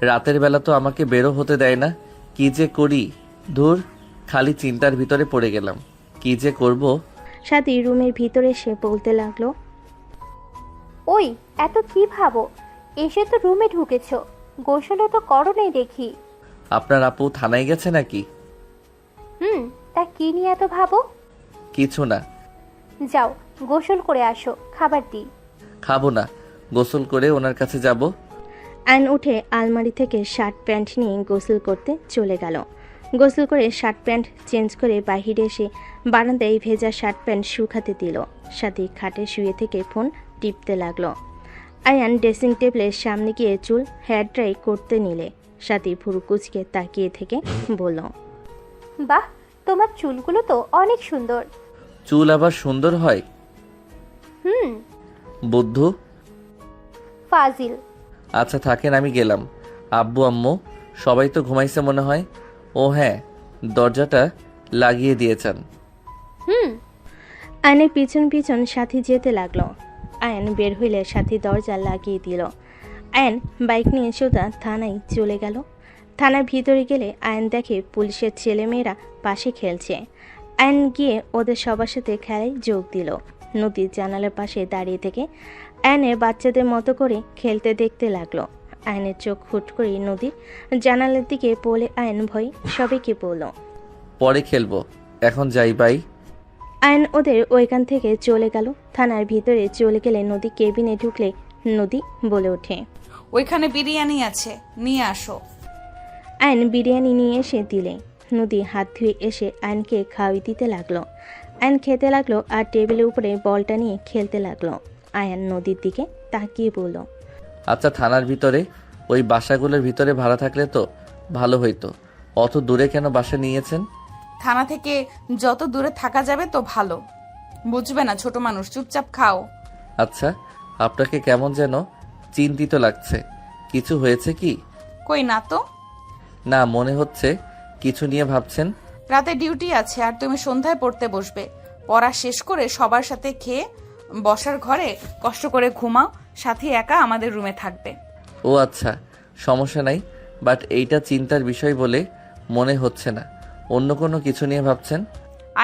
রাতের বেলা তো আমাকে বেরো হতে দেয় না। কি যে করি, ধুর, খালি চিন্তার ভিতরে পড়ে গেলাম। কি যে করব। সাথী রুমের ভিতরে এসে বলতে লাগলো, ওই এত কি ভাবো? এসে তো রুমে ঢুকেছো, গোসলও তো করো নাই দেখি। আপনার আপু থানায় গেছে নাকি? তা কি নিয়ে এত ভাবো? কিছু না। যাও গোসল করে আসো, খাবার দিই। খাবো না, গোসল করে ওনার কাছে যাব। আয়ন উঠে আলমারি থেকে শার্ট প্যান্ট নিয়ে গোসল করতে চলে গেল। গোসল করে শার্ট প্যান্ট চেঞ্জ করে বাহিরে এসে বারান্দায় ভেজা শার্ট প্যান্ট শুকাতে দিল। সাথী খাটে শুয়ে থেকে ফোন টিপতে লাগলো। আয়ান ড্রেসিং টেবিলের সামনে গিয়ে চুল হেয়ার ড্রাই করতে নিলে সাথী ভুরু কুচকে তাকিয়ে থেকে বলল, বাহ, তোমার চুলগুলো তো অনেক সুন্দর। চুল আবার সুন্দর হয়? বুদ্ধু। ফাজিল। আচ্ছা থাকেন, আমি গেলাম। আব্বু আম্মু সবাই তো ঘুমাইছে মনে হয়। ও হ্যাঁ, দরজাটা লাগিয়ে দিয়েছেন। আয়নের পিছন পিছন সাথী যেতে লাগলো। আয়ান বের হইলে সাথী দরজা লাগিয়ে দিল। আয়ান বাইক নিয়ে সোজা থানায় চলে গেল। থানার ভিতরে গেলে আয়ান দেখে পুলিশের ছেলেমেয়েরা পাশে খেলছে। আয়ান গিয়ে ওদের সবার সাথে খেলায় যোগ দিল। নদীর জানালার পাশে দাঁড়িয়ে থেকে আয়ানের বাচ্চাদের মতো করে খেলতে দেখতে লাগলো। আয়নের চোখ হুট করে নদীর জানালার দিকে পড়লে আয়ন ভয় সবাইকে বলল, পরে খেলবো, এখন যাই বাই। আয়ন ওদের ওইখান থেকে চলে গেল। থানার ভিতরে চলে গেলে নদী কেবিনে ঢুকলে নদী বলে ওঠে, ওইখানে বিরিয়ানি আছে, নিয়ে আসো। আয়ন বিরিয়ানি নিয়ে এসে দিলে। নদী হাত ধুয়ে এসে আয়নকে খাওয়াই দিতে লাগলো। আয়ন খেতে লাগলো আর টেবিলের উপরে বলটা নিয়ে খেলতে লাগলো। আয়ন নদীর দিকে তাকিয়ে বলল, আচ্ছা, থানার ভিতরে ওই বাসাগুলোর ভিতরে ভাড়া থাকলে তো ভালো হইতো। অত দূরে কেন বাসা নিয়েছেন? থানা থেকে যত দূরে থাকা যাবে তো ভালো। বুঝবে না ছোট মানুষ, চুপচাপ খাও। আচ্ছা, আপনাকে কেমন যেন চিন্তিত লাগছে। কিছু হয়েছে কি? কই না তো। না, মনে হচ্ছে কিছু নিয়ে ভাবছেন। রাতে ডিউটি আছে আর তুমি সন্ধ্যায় পড়তে বসবে। পড়া শেষ করে সবার সাথে খেয়ে বসার ঘরে কষ্ট করে ঘুমাও, সাথী একা আমাদের রুমে থাকবে। ও আচ্ছা, সমস্যা নাই, বাট এইটা চিন্তার বিষয় বলে মনে হচ্ছে না। অন্য কোনো কিছু নিয়ে ভাবছেন?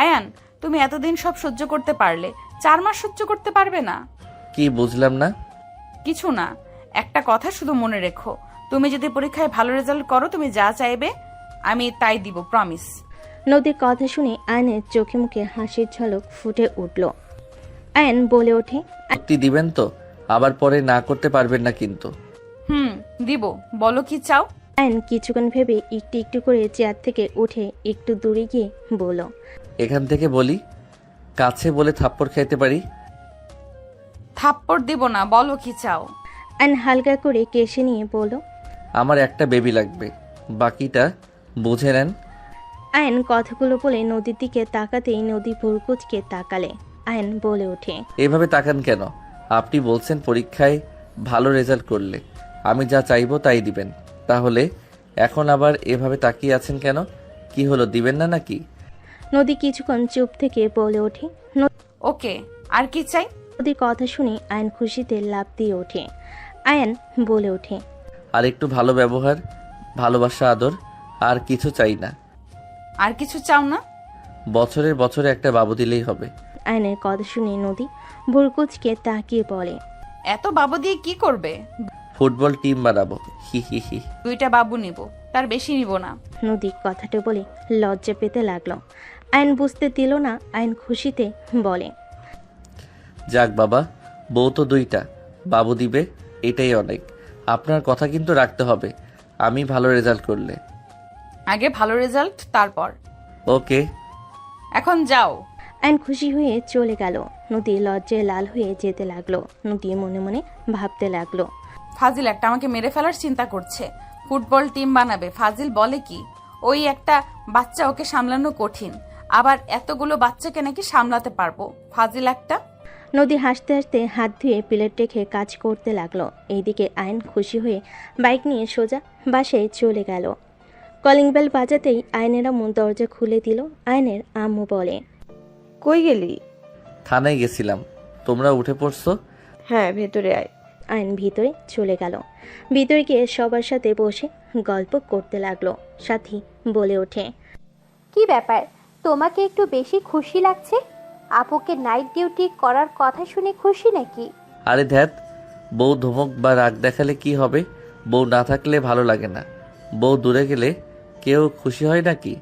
আয়ান, তুমি এতদিন সব সহ্য করতে পারলে, 4 মাস সহ্য করতে পারবে না? কি বুঝলাম না। কিছু না, একটা কথা শুধু মনে রেখো, তুমি যদি পরীক্ষায় ভালো রেজাল্ট করো তুমি যা চাইবে আমি তাই দিব, প্রমিস। নদীর কথা শুনে আয়নের চোখে মুখে হাসির ঝলক ফুটে উঠল। আয়ন বলে ওঠে, সত্যি দিবেন তো? আবার পরে না করতে পারবেন না কিন্তু। দিব, বলো কি চাও। আয়ন কিছুক্ষণ ভেবে একটু একটু করে চেয়ার থেকে উঠে একটু দূরে গিয়ে বলল, এখান থেকে বলি, কাছে বলে থাপ্পড় খাইতে পারি। থাপ্পড় দিব না, বলো কি চাও। আয়ন হালকা করে কেশে নিয়ে বলল, আমার একটা বেবি লাগবে, বাকিটা বুঝে নেন। আয়ন কথাগুলো বলে নদীর দিকে তাকাতেই নদী ভুরকুচকে তাকালে। আয়ন বলে ওঠে, এভাবে তাকান কেন? আপনি বলছেন পরীক্ষায় ভালো রেজাল্ট করলে আমি যা চাইবো তাই দিবেন, তাহলে এখন আবার এভাবে তাকিয়ে আছেন কেন? কি হলো, দিবেন না নাকি? নদী কিছুক্ষণ চুপ থেকে বলে ওঠে, ওকে, আর কি চাই। নদীর কথা শুনে আয়ন খুশিতে লাফ দিয়ে ওঠে। আয়ন বলে ওঠে, আর একটু ভালো ব্যবহার, ভালোবাসা, আদর, আর কিছু চাই না। আর কিছু চাও না? বছরের বছরে একটা বাবু দিলেই হবে। আয়নের কথা শুনে নদী ভুরকুচকে তাকিয়ে বলে, এত বাবু দিয়ে কি করবে? ফুটবল টিম বানাবো, হি হি হি। 2টা বাবু নিব, তার বেশি নিব না। নদী কথাটা বলে লজ্জা পেতে লাগলো। আয়ন বুঝতে দিল না। আয়ন খুশিতে বলে, যাক বাবা, বউ তো 2টা, বাবু দিবে, এটাই অনেক। আপনার কথা কিন্তু রাখতে হবে, আমি ভালো রেজাল্ট করলে। আগে ভালো রেজাল্ট, তারপর। ওকে, এখন যাও। আয়ন খুশি হয়ে চলে গেল। নদী লজ্জায় লাল হয়ে যেতে লাগলো। নদী মনে মনে ভাবতে লাগলো, ফাজিল একটা আমাকে মেরে ফেলার চিন্তা করছে, ফুটবল টিম বানাবে। ফাজিল বলে কি? ওই একটা বাচ্চা, ওকে সামলানো কঠিন, আবার এতগুলো বাচ্চাকে নাকি সামলাতে পারবো। ফাজিল একটা। নদী হাসতে হাসতে হাত ধুয়ে প্লেট রেখে কাজ করতে লাগলো। এইদিকে আয়ন খুশি হয়ে বাইক নিয়ে সোজা বাসায় চলে গেল। কলিং বেল বাজাতেই আয়নের আম্মু দরজা খুলে দিল। আয়নের আম্মু বলে, কই গেলি? থানায় গেছিলাম, তোমরা উঠে পড়ছো? হ্যাঁ, ভেতরে আয়। আয়ন ভিতরে চলে গেল। ভিতরে গিয়ে সবার সাথে বসে গল্প করতে লাগলো। সাথী বলে ওঠে, কি ব্যাপার, তোমাকে একটু বেশি খুশি লাগছে? আপুকে নাইট ডিউটি করার কথা শুনে খুশি নাকি? আরে ধ্যাত, বউ ধমক বা রাগ দেখালে কি হবে? বউ না থাকলে ভালো লাগে না, বউ দূরে গেলে কেউ খুশি হয় নাকি?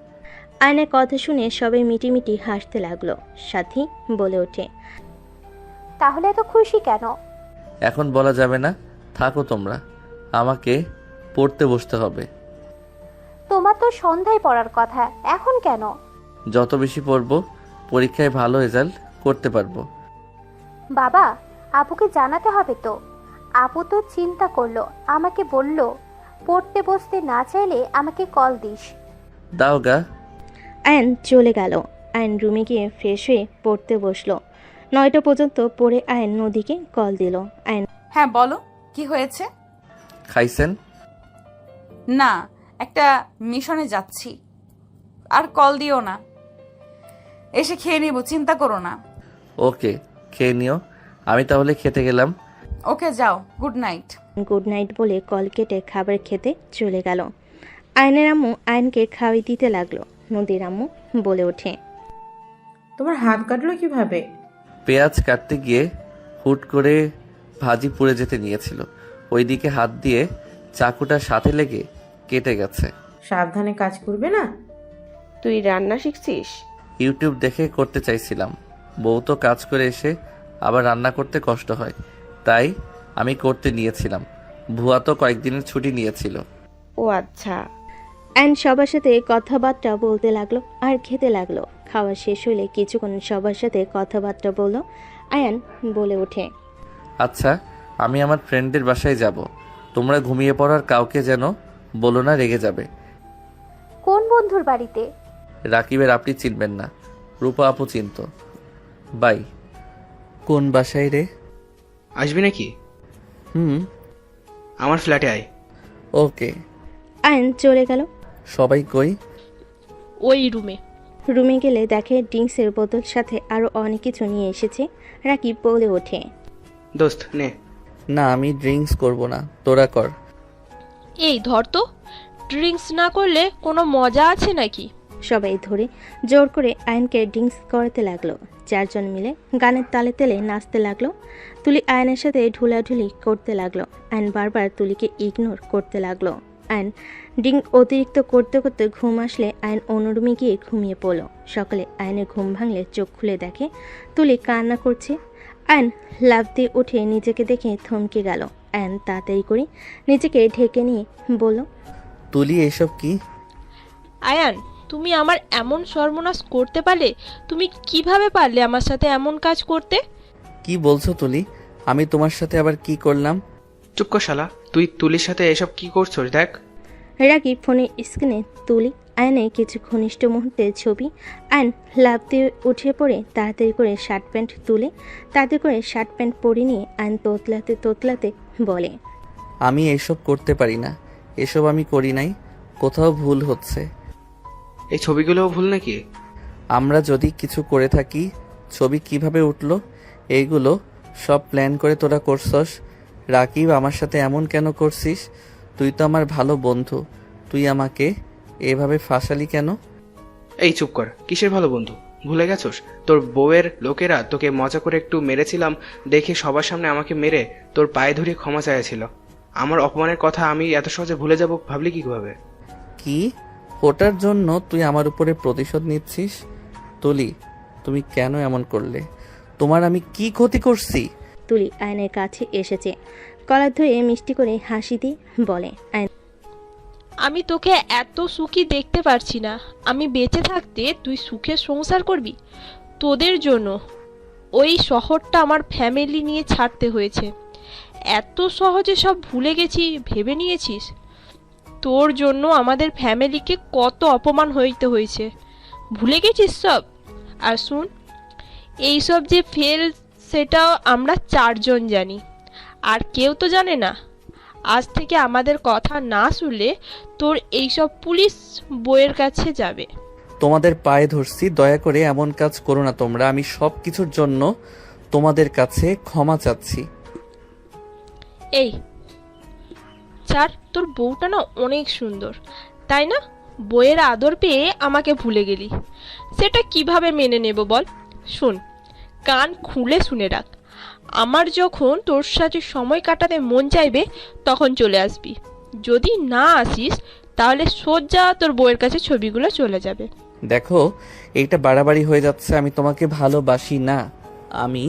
আয়নের কথা শুনে সবাই মিটিমিটি হাসতে লাগলো। সাথী বলে ওঠে, তাহলে এত খুশি কেন? এখন বলা যাবে না, থাকো তোমরা, আমাকে পড়তে বসতে হবে। তোমার তো সন্ধ্যায় পড়ার কথা, এখন কেন? যত বেশি পড়বো পরীক্ষায় ভালো রেজাল্ট করতে পারবো। বাবা, আপুকে জানাতে হবে তো। আপু তো চিন্তা করলো, আমাকে বলল পড়তে বসতে না চাইলে আমাকে কল দিস। দাও গা। আয়ন চলে গেল। আয়ন রুমে গিয়ে ফ্রেশ হয়ে পড়তে বসলো। 9টা পর্যন্ত পড়ে আয়ন নদীকে কল দিল। আয়ন, হ্যাঁ বলো, কি হয়েছে? খাইছেন? না, একটা মিশনে যাচ্ছি, আর কল দিও না, এসে খেয়ে নিব, চিন্তা করো না। ওকে, খেয়ে নিও। আমি তাহলে খেতে গেলাম। ওকে যাও, গুড নাইট। গুড নাইট বলে কল কেটে খাবার খেতে চলে গেল। আয়নের আম্মু আয়নকে খাওয়াই দিতে লাগলো। নদীর আম্মু বলে ওঠে, তোমার হাত কাটলো কিভাবে? পেঁয়াজ কাটতে গিয়ে হুট করে ভাজি পুড়ে যেতে নিয়েছিল, ওইদিকে হাত দিয়ে চাকুটার সাথে লেগে কেটে গেছে। সাবধানে কাজ করবে না? তুই রান্না শিখছিস? ইউটিউব দেখে করতে চাইছিলাম, বউ তো কাজ করে এসে আবার রান্না করতে কষ্ট হয়, তাই আমি করতে নিয়েছিলাম। ভুয়া তো কয়েকদিনের ছুটি নিয়েছিল। ও আচ্ছা। অ্যান্ড সবার সাথে কথাবার্তা বলতে লাগলো আর খেতে লাগলো। খাওয়া শেষ হলে কিছুক্ষণ সবার সাথে কথাবার্তা বললো। আয়ান বলে ওঠে, আচ্ছা, আমি আমার ফ্রেন্ডের বাসায় যাব, তোমরা ঘুমিয়ে পড়ার কাউকে যেন বলো না, রেগে যাবে। কোন বন্ধুর বাড়িতে? রাকিবের আপনি চিনবেন না, রূপা আপু চিনত। বাই। কোন বাসায় রে? আসবি নাকি? আমার ফ্ল্যাটে আয়। ওকে। আয়ান চলে গেল। সবাই কই? ওই রুমে। রুমে গেলে দেখে ড্রিঙ্কসের বোতল সাথে আরো অনেক কিছু নিয়ে এসেছে। রাকিব বলে ওঠে, দোস্ত নে। না, আমি ড্রিঙ্কস করব না, তোরা কর। এই ধর তো, ড্রিঙ্কস না করলে কোনো মজা আছে নাকি? সবাই ধরে জোর করে আয়নকে ড্রিঙ্কস করাতে লাগলো। চারজন মিলে গানের তালে তালে নাচতে লাগলো। তুলি আয়নের সাথে ঢুলাঢুলি করতে লাগলো। আয়ন বারবার তুলিকে ইগনোর করতে লাগলো। আয়ন ড্রিঙ্ক অতিরিক্ত করতে করতে ঘুম আসলে আয়ন অন্য রুমে গিয়ে ঘুমিয়ে পড়ল। সকালে আয়নের ঘুম ভাঙলে চোখ খুলে দেখে তুলি কান্না করছে। আয়ন লাফ দিয়ে উঠে নিজেকে দেখে থমকে গেল। আয়ন তাড়াতাড়ি করে নিজেকে ঢেকে নিয়ে বলল, তুলি এসব কি? আয়ান, তুমি আমার এমন সর্বনাশ করতে পারলে? তুমি কিভাবে পারলে আমার সাথে এমন কাজ করতে? কি বলছো তুলি? আমি তোমার সাথে আবার কি করলাম? চুপ কর শালা, তুই তুলির সাথে এসব কি করছস দেখ। রাকিব ফোনের স্ক্রিনে তুলি আয়নের কিছু ঘনিষ্ঠ মুহূর্তের ছবি। আয়ন লাফ দিয়ে উঠে পড়ে তাড়াতাড়ি করে শার্ট প্যান্ট তুলে তাড়াতাড়ি করে শার্ট প্যান্ট পরে নিয়ে আয়ন তোতলাতে তোতলাতে বলে, আমি এসব করতে পারি না, এসব আমি করি নাই, কোথাও ভুল হচ্ছে। এই ছবিগুলোও ভুল নাকি? আমরা যদি কিছু করে থাকি, ছবি কিভাবে উঠলো? এইগুলো সব প্ল্যান করে তোরা করছস। রাকিব, আমার সাথে এমন কেন করছিস? তুই তো আমার ভালো বন্ধু, তুই আমাকে এভাবে ফাঁসালি কেন? এই চুপ কর, কিসের ভালো বন্ধু? ভুলে গেছস তোর বউয়ের লোকেরা তোকে মজা করে একটু মেরেছিলাম দেখে সবার সামনে আমাকে মেরে তোর পায়ে ধরে ক্ষমা চাইছিল। আমার অপমানের কথা আমি এত সহজে ভুলে যাব ভাবলি কিভাবে? কি? ওটার জন্য তুই আমার উপরে প্রতিশোধ নিচ্ছিস? তুলি, তুমি কেন এমন করলে? তোমার আমি কি ক্ষতি করছি? তুলি আয়নের কাছে এসেছে, কলার ধরে মিষ্টি করে হাসি দিয়ে বলে, আয়ন, আমি তোকে এত সুখী দেখতে পারছি না। আমি বেঁচে থাকতে তুই সুখে সংসার করবি? তোদের জন্য ওই শহরটা আমার ফ্যামিলি নিয়ে ছাড়তে হয়েছে। এত সহজে সব ভুলে গেছি ভেবে নিয়েছিস? তোর জন্য আমাদের ফ্যামিলিকে কত অপমান হইতে হয়েছে, ভুলে গেছিস সব? আর শুন, এইসব যে ফেল সেটাও আমরা চারজন জানি, আর কেউ তো জানে না। আজ থেকে আমাদের কথা না শুনলে তোর এইসব পুলিশ বইয়ের কাছে যাবে। তোমাদের পায়ে ধরছি, দয়া করে এমন কাজ করো না তোমরা। আমি সব কিছুর জন্য তোমাদের কাছে ক্ষমা চাচ্ছি। এই স্যার, তোর বউটা না অনেক সুন্দর, তাই না? বইয়ের আদর পেয়ে আমাকে ভুলে গেলি, সেটা কিভাবে মেনে নেব বল? শুন, কান খুলে শুনে রাখ, আমার যখন তোর সাথে সময় কাটাতে মন চাইবে তখন চলে আসবি। যদি না আসিস তাহলে সোজা তোর বউয়ের কাছে ছবিগুলো চলে যাবে। দেখো, এইটা বাড়াবাড়ি হয়ে যাচ্ছে। আমি তোমাকে ভালোবাসি না, আমি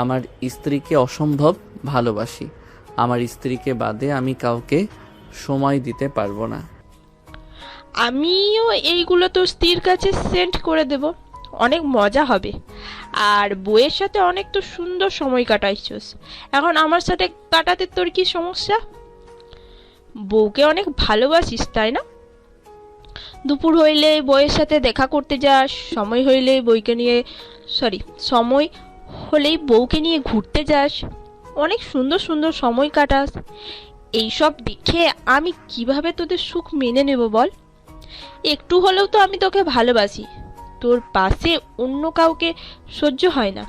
আমার স্ত্রীকে অসম্ভব ভালোবাসি। আমার স্ত্রীকে বাদে আমি কাউকে সময় দিতে পারবো না। আমিও এইগুলো তোর স্ত্রীর কাছে সেন্ড করে দেব, অনেক মজা হবে। আর বউয়ের সাথে অনেক তো সুন্দর সময় কাটাইছস, এখন আমার সাথে কাটাতে তোর কি সমস্যা? বউকে অনেক ভালোবাসিস, তাই না? দুপুর হইলে বউয়ের সাথে দেখা করতে যাস, সময় হইলেই বউকে নিয়ে ঘুরতে যাস, অনেক সুন্দর সুন্দর সময় কাটাস। এইসব দেখে আমি কিভাবে তোদের সুখ মেনে নেব বল? একটু হলেও তো আমি তোকে ভালোবাসি, তোর পাশে অন্য কাউকে সহ্য হয় না।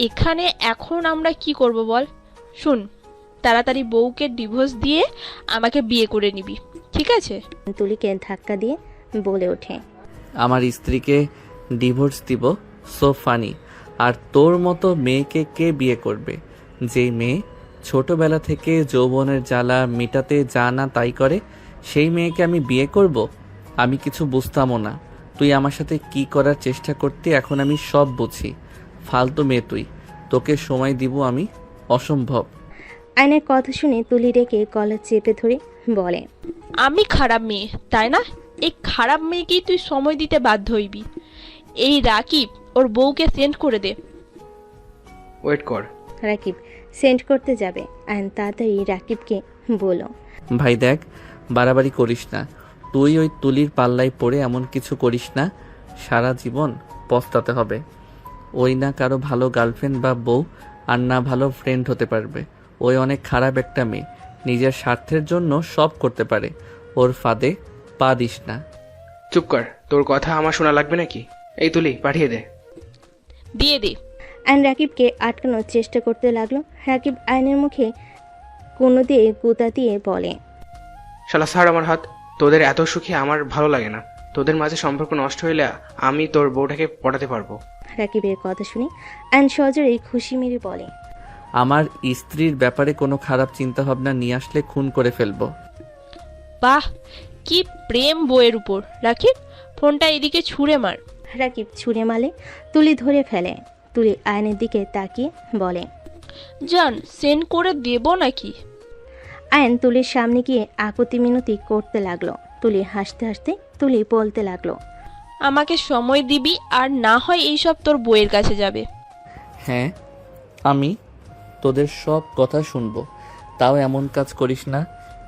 এখানে এখন আমরা কি করব বল? শুন, তাড়াতাড়ি বউকে ডিভোর্স দিয়ে আমাকে বিয়ে করে নিবি, ঠিক আছে? তুলিকে ধাক্কা দিয়ে বলে ওঠে, আমার স্ত্রীকে ডিভোর্স দিব? So funny. আর তোর মতো মেয়েকে কে বিয়ে করবে? যেই মেয়ে ছোটবেলা থেকে যৌবনের জ্বালা মেটাতে যা না তাই করে, সেই মেয়েকে আমি বিয়ে করব? আমি কিছু বুঝতামও না। তুই আমার সাথে কি করার চেষ্টা করতে এখন আমি সব বুঝি। ফালতু মেয়ে তুই, তোকে সময় দিব আমি? অসম্ভব। আয়নের কথা শুনে তুলি রেখে গলা চেপে ধরে বলে, আমি খারাপ মেয়ে, তাই না? এই খারাপ মেয়েকেই তুই সময় দিতে বাধ্য হইবি। এই রাকিব ওর বউকে সেন্ড করে দে। ওয়েট কর। রাকিব সেন্ড করতে যাবে। আয়ন তাড়াতাড়ি রাকিবকে বলল, ভাই দেখ, বাড়াবাড়ি করিস না। তুই ওই তুলির পাল্লায় পড়ে এমন কিছু করিস না, সারা জীবন পস্তাতে হবে। ওই না কারো ভালো গার্লফ্রেন্ড বা বউ, আর না ভালো ফ্রেন্ড হতে পারবে। ওই অনেক খারাপ একটা মেয়ে, নিজের স্বার্থের জন্য সব করতে পারে। ওর ফাঁদে পা দিস না। চুপ কর, তোর কথা আমার শোনা লাগবে নাকি? এই তুলি, পাঠিয়ে দে। দিয়ে দে। আয়ন রাকিবকে আটকানোর চেষ্টা করতে লাগলো। রাকিব আয়নের মুখে কোনো দিয়ে গুতা দিয়ে বলে, শালা ছাড় আমার হাত। তোদের এত সুখী আমার ভালো লাগে না। তোদের মাঝে সম্পর্ক নষ্ট হইলে আমি তোর বউটাকে পটাতে পারবো। রাকিবের কথা শুনে আয়ন সজোরেই খুশি মেরে বলে, আমার স্ত্রীর ব্যাপারে কোনো খারাপ চিন্তা ভাবনা নিয়ে আসলে খুন করে ফেলবো। বাহ, কি প্রেম বইয়ের উপর। রাকিব, ফোনটা এদিকে ছুঁড়ে মার। রাকিব ছুঁড়ে মালে তুলি ধরে ফেলে। তুলি আয়নের দিকে তাকিয়ে বলে, জান, সেন্ড করে দেব নাকি? আয়ন তুলির সামনে গিয়ে আপত্তি মিনতি করতে লাগলো। তুলি হাসতে হাসতে তুলি বলতে লাগলো, আমাকে সময় দিবি, আর না হয় এইসব তোর বইয়ের কাছে যাবে। হ্যাঁ, আমি তোদের সব কথা শুনবো, তাও এমন কাজ করিস না।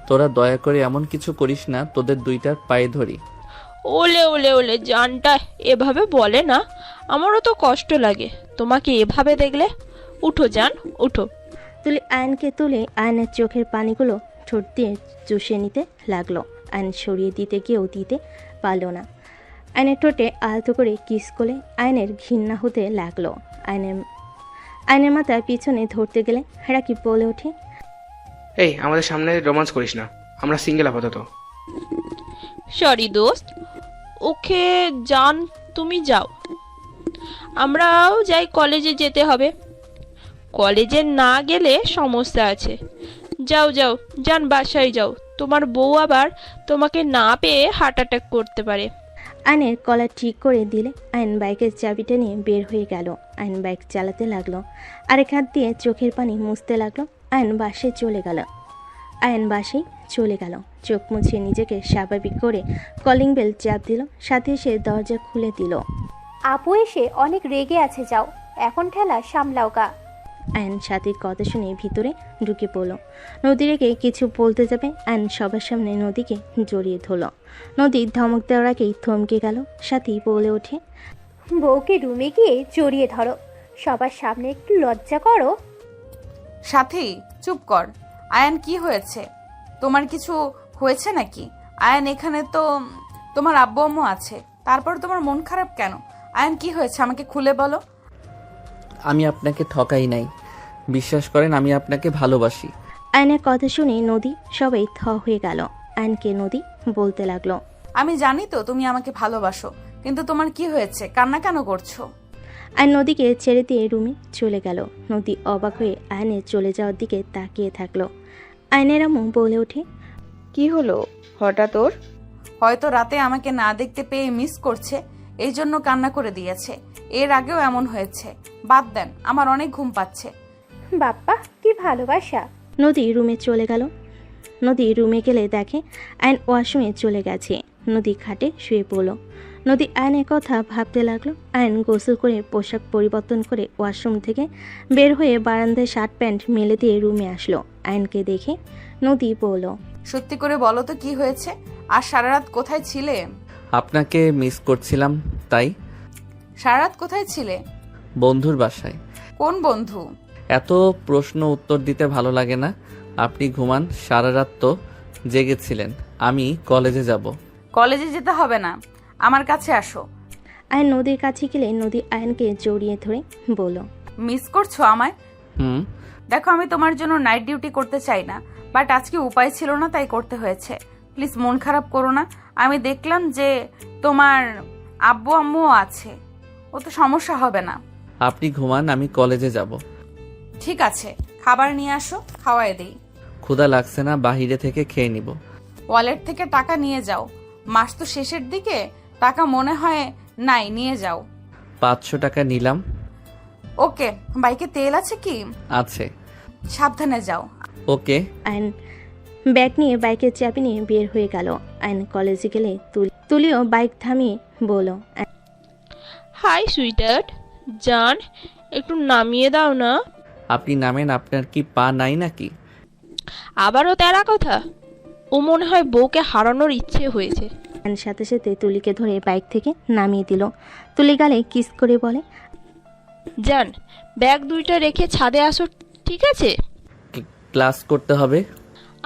তোরা দয়া করে এমন কিছু করিস না, তোদের দুইটার পায়ে ধরি। ওলে ওলে ওলে, জানটা এভাবে বলে না, আমারও তো কষ্ট লাগে তোমাকে এভাবে দেখলে। উঠো জান, উঠো। তুলি আয়নকে তুলে আয়নের চোখের পানিগুলো ঠোঁট দিয়ে চুষে নিতে লাগলো। আয়ন সরিয়ে দিতে গিয়েও দিতে পারল না। আয়নের ঠোঁটে আলতো করে কিস করে আয়নের ঘৃণা হতে লাগলো। আয়নের মাথায় পিছনে ধরতে গেলে রাকিব বলে ওঠে, এই, আমাদের সামনে রোমান্স করিস না, আমরা সিঙ্গেল আপাতত। সরি দোস্ত। ওকে জান, তুমি যাও, আমরাও যাই। কলেজে যেতে হবে। কলেজে না গেলে সমস্যা আছে। যাও যাও জান, বাসায় যাও। তোমার বউ আবার তোমাকে না পেয়ে হার্ট অ্যাটাক করতে পারে। আয়নের কলা ঠিক করে দিলে আয়ন বাইকের চাবিটা নিয়ে বের হয়ে গেল। আয়ন বাইক চালাতে লাগলো, আরেক হাত দিয়ে চোখের পানি মুছতে লাগলো। আয়ন বাসায় চলে গেল। চোখ মুছে নিজেকে স্বাভাবিক করে কলিং বেল চাপ দিল। সাথে সে দরজা খুলে দিল। আপু এসে অনেক রেগে আছে, যাও এখন ঠেলা সামলাও গা। আয়ন সাথীর কথা শুনে ভিতরে ঢুকে পড়ল। নদী রেগে কিছু বলতে যাবে, আয়ন সবার সামনে নদীকে জড়িয়ে ধরল। নদী ধমক দেওয়ার আগেই থমকে গেল। সাথী বলে ওঠে, বউকে রুমে গিয়ে জড়িয়ে ধরো, সবার সামনে একটু লজ্জা করো। সাথী চুপ কর। আয়ান, কি হয়েছে? তোমার কিছু হয়েছে নাকি? আয়ান, এখানে তো তোমার আব্বু আম্মু আছে, তারপর তোমার মন খারাপ কেন? আয়ান, কি হয়েছে আমাকে খুলে বলো। আমি আপনাকে ঠকাই নাই, বিশ্বাস করেন, আমি আপনাকে ভালোবাসি। আয়নের কথা শুনে নদী সবাই থ হয়ে গেল। আয়নকে নদী বলতে লাগলো, আমি জানি তো তুমি আমাকে ভালোবাসো, কিন্তু তোমার কি হয়েছে? কান্না কেন করছো? আয়ন নদীকে ছেড়ে দিয়ে রুমে চলে গেল। নদী অবাক হয়ে আয়নের চলে যাওয়ার দিকে তাকিয়ে থাকলো। আয়নের আম্মু বলে ওঠে, কি হলো হঠাৎ ওর? হয়তো রাতে আমাকে না দেখতে পেয়ে মিস করছে, এই জন্য কান্না করে দিয়েছে। এর আগেও এমন হয়েছে। বাদ দেন, আমার অনেক ঘুম পাচ্ছে। বাপ্পা, কি ভালোবাসা। নদী রুমে চলে গেল। নদী রুমে গেলে দেখে আয়ন ওয়াশরুমে চলে গেছে। নদী খাটে শুয়ে পড়ল। নদী আয়নের কথা ভাবতে লাগলো। আয়ন গোসল করে পোশাক পরিবর্তন করে ওয়াশরুম থেকে বের হয়ে বারান্দায় শার্ট প্যান্ট মেলে দিয়ে রুমে আসলো। আয়নকে দেখে নদী বলল, সত্যি করে বলো তো কি হয়েছে? আর সারা রাত কোথায় ছিলে? আপনাকে মিস করছিলাম তাই। সারা রাত কোথায় ছিলে? বন্ধুর বাসায়। কোন বন্ধু? এত প্রশ্ন উত্তর দিতে ভালো লাগে না, আপনি ঘুমান। সারা রাত তো জেগেছিলেন। আমি কলেজে যাব। কলেজে যেতে হবে না, আমার কাছে আসো। আয়ন নদীর কাছে গেলে নদী আয়নকে জড়িয়ে ধরে বলল, মিস করছো আমায়? হুম। দেখো, আমি তোমার জন্য নাইট ডিউটি করতে চাই না, বাট আজকে উপায় ছিল না, তাই করতে হয়েছে। প্লিজ মন খারাপ করো না। আমি দেখলাম যে তোমার আব্বু আম্মুও আছে, ও তো সমস্যা হবে না। আপনি ঘুমান, আমি কলেজে যাব। ঠিক আছে, খাবার নিয়ে আসো, খাওয়াই দেই। ক্ষুধা লাগছে না, বাহিরে থেকে খেয়ে নিব। ওয়ালেট থেকে টাকা নিয়ে যাও, মাস তো শেষের দিকে, টাকা মনে হয় নাই, নিয়ে যাও। 500 টাকা নিলাম। ওকে, বাইকে তেল আছে কি? আছে। সাবধানে যাও। ওকে। আয়ন ব্যাগ নিয়ে বাইকের চাবি নিয়ে বের হয়ে গেল। আয়ন কলেজে গেলে তুলিও বাইক থামিয়ে বলল, হাই সুইটার্ট, জান একটু নামিয়ে দাও না। আপনি নামেন, আপনার কি পা নাই নাকি? আবারও তেরা কথা। ও মনে হয় বউকে হারানোর ইচ্ছে হয়েছে। আয়ন সাথে সাথে তুলিকে ধরে বাইক থেকে নামিয়ে দিল। তুলি গালে কিস করে বলে, জান ব্যাগ দুইটা রেখে ছাদে আসো, ঠিক আছে? ক্লাস করতে হবে।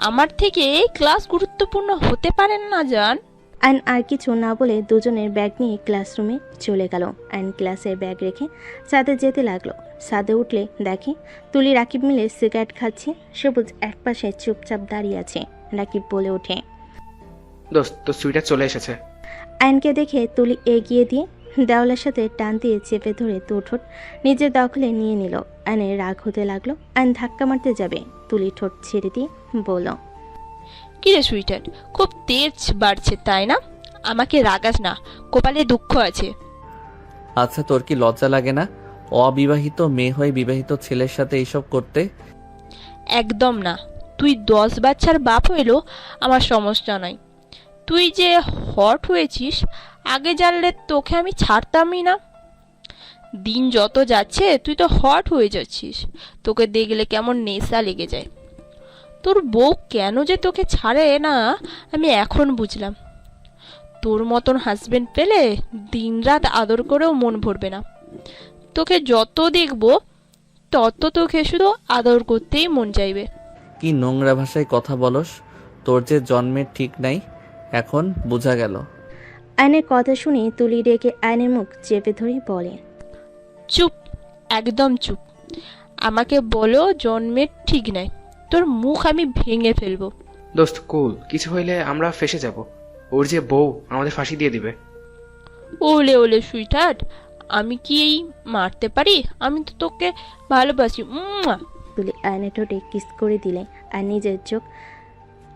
আমার থেকে ক্লাস গুরুত্বপূর্ণ হতে পারেন না জান। আয়ন আর কিছু না বলে দুজনের ব্যাগ নিয়ে ক্লাসরুমে চলে গেল। আয়ন ক্লাসের ব্যাগ রেখে ছাদে যেতে লাগলো। ছাদে উঠলে দেখে তুলি রাকিব মিলে সিগারেট খাচ্ছে। সবুজ একপাশে চুপচাপ দাঁড়িয়ে আছে। রাকিব বলে ওঠে, দোস্ত, তোর সুইটার চলে এসেছে। আয়নকে দেখে তুলি এগিয়ে দিয়ে দেওয়ালের সাথে টান দিয়ে চেপে ধরে দুঠোঁট নিজের দখলে নিয়ে নিল। আয়নের রাগ হতে লাগলো। আয়ন ধাক্কা মারতে যাবে, তুলি ঠোঁট ছেড়ে দিয়ে বলল, কিরে সুইটার্ট, খুব তেজ বাড়ছে তাই না? আমাকে রাগাস না, কপালে দুঃখ আছে। আচ্ছা, তোর কি লজ্জা লাগে না অবিবাহিত মেয়ে হয়ে বিবাহিত ছেলের সাথে এইসব করতে? একদম না। তুই 10 বাচ্চার বাপ হইলো আমার সমস্যা নাই। তুই যে হট হয়েছিস, আগে জানলে তোকে আমি ছাড়তামই না। দিন যত যাচ্ছে তুই তো হট হয়ে যাচ্ছিস। তোকে দেখলে কেমন নেশা লেগে যায়। তোর বউ কেন যে তোকে ছাড়ে না আমি এখন বুঝলাম। তোর মতন হাজবেন্ড পেলে দিনরাত আদর করেও মন ভরবে না। তোকে যত দেখবো তত তোকে শুধু আদর করতেই মন চাইবে। কি নোংরা ভাষায় কথা বলস, তোর যে জন্মের ঠিক নাই, এখন বোঝা গেল। আয়নের কথা শুনে তুলি রেখে আয়নের মুখ চেপে ধরে বলে, চুপ, একদম চুপ। আমাকে বলো জন্মের ঠিক নাই, তোর মুখ আমি ভেঙে ফেলবো। দোস্ত কুল, কিছু হইলে আমরা ফেসে যাব। ওর যে বউ আমাদের ফাঁসি দিয়ে দিবে। ওলে ওলে সুইটার্ট, আমি কি এই মারতে পারি? আমি তো তোকে ভালোবাসি। তুলি আয়নের ঠোঁটে কিস করে দিলে আর নিজের চোখ